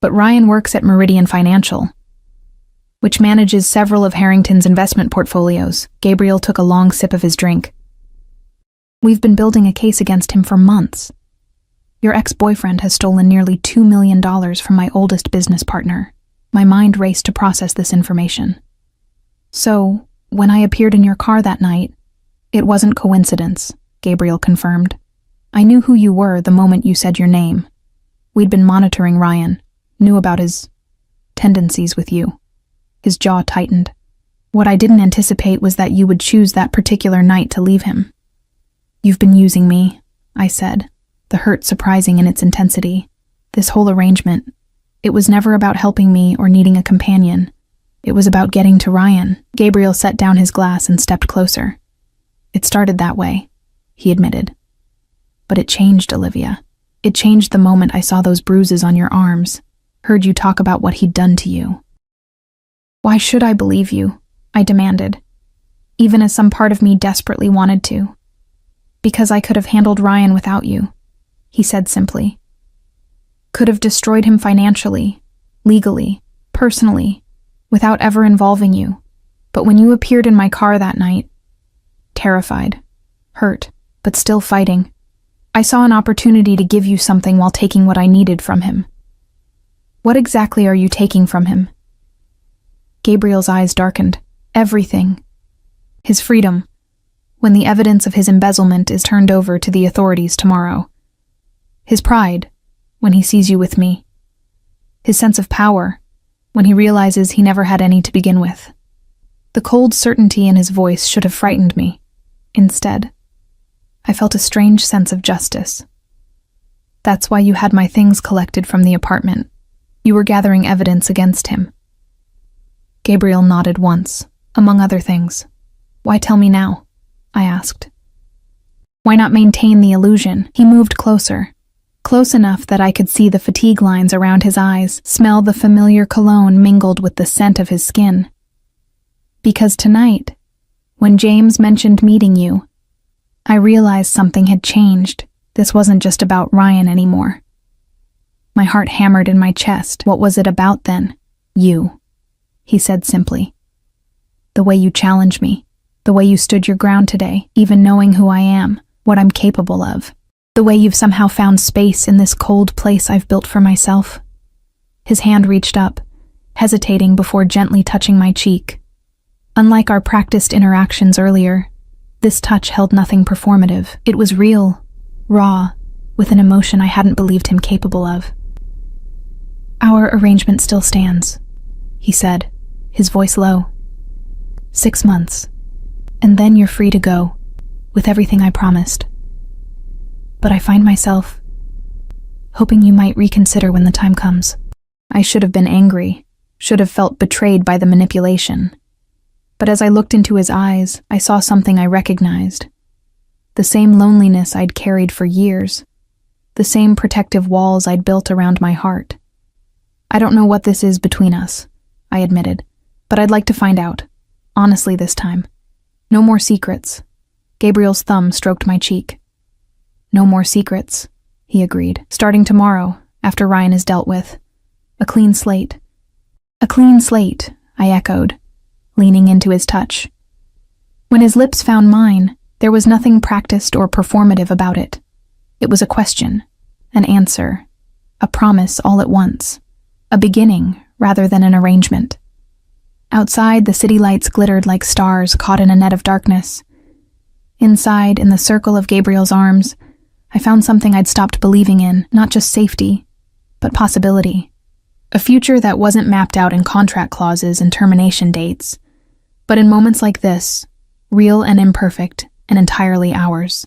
"But Ryan works at Meridian Financial, which manages several of Harrington's investment portfolios." Gabriel took a long sip of his drink. "We've been building a case against him for months. Your ex-boyfriend has stolen nearly $2 million from my oldest business partner." My mind raced to process this information. "So, when I appeared in your car that night, it wasn't coincidence," Gabriel confirmed. "I knew who you were the moment you said your name. We'd been monitoring Ryan, knew about his tendencies with you." His jaw tightened. "What I didn't anticipate was that you would choose that particular night to leave him." "You've been using me," I said, the hurt surprising in its intensity. "This whole arrangement, it was never about helping me or needing a companion. It was about getting to Ryan." Gabriel set down his glass and stepped closer. "It started that way," he admitted. "But it changed, Olivia. It changed the moment I saw those bruises on your arms, heard you talk about what he'd done to you." "Why should I believe you?" I demanded, even as some part of me desperately wanted to. "Because I could have handled Ryan without you," he said simply. "Could have destroyed him financially, legally, personally, without ever involving you. But when you appeared in my car that night, terrified, hurt, but still fighting, I saw an opportunity to give you something while taking what I needed from him." "What exactly are you taking from him?" Gabriel's eyes darkened. "Everything. His freedom, when the evidence of his embezzlement is turned over to the authorities tomorrow. His pride, when he sees you with me. His sense of power, when he realizes he never had any to begin with." The cold certainty in his voice should have frightened me. Instead, I felt a strange sense of justice. "That's why you had my things collected from the apartment. You were gathering evidence against him." Gabriel nodded once, among other things. "Why tell me now?" I asked. "Why not maintain the illusion?" He moved closer, close enough that I could see the fatigue lines around his eyes, smell the familiar cologne mingled with the scent of his skin. "Because tonight, when James mentioned meeting you, I realized something had changed. This wasn't just about Ryan anymore." My heart hammered in my chest. "What was it about then?" "You," he said simply. "The way you challenged me, the way you stood your ground today, even knowing who I am, what I'm capable of. The way you've somehow found space in this cold place I've built for myself." His hand reached up, hesitating before gently touching my cheek. Unlike our practiced interactions earlier, this touch held nothing performative. It was real, raw, with an emotion I hadn't believed him capable of. "Our arrangement still stands," he said, his voice low. 6 months, and then you're free to go, with everything I promised. But I find myself hoping you might reconsider when the time comes." I should have been angry, should have felt betrayed by the manipulation. But as I looked into his eyes, I saw something I recognized. the same loneliness I'd carried for years, the same protective walls I'd built around my heart. "I don't know what this is between us," I admitted, "but I'd like to find out. Honestly this time. No more secrets." Gabriel's thumb stroked my cheek. "No more secrets," he agreed. "Starting tomorrow, after Ryan is dealt with. A clean slate." "A clean slate," I echoed, leaning into his touch. When his lips found mine, there was nothing practiced or performative about it. It was a question, an answer, a promise all at once, a beginning rather than an arrangement. Outside, the city lights glittered like stars caught in a net of darkness. Inside, in the circle of Gabriel's arms, I found something I'd stopped believing in, not just safety, but possibility. A future that wasn't mapped out in contract clauses and termination dates, but in moments like this, real and imperfect and entirely ours.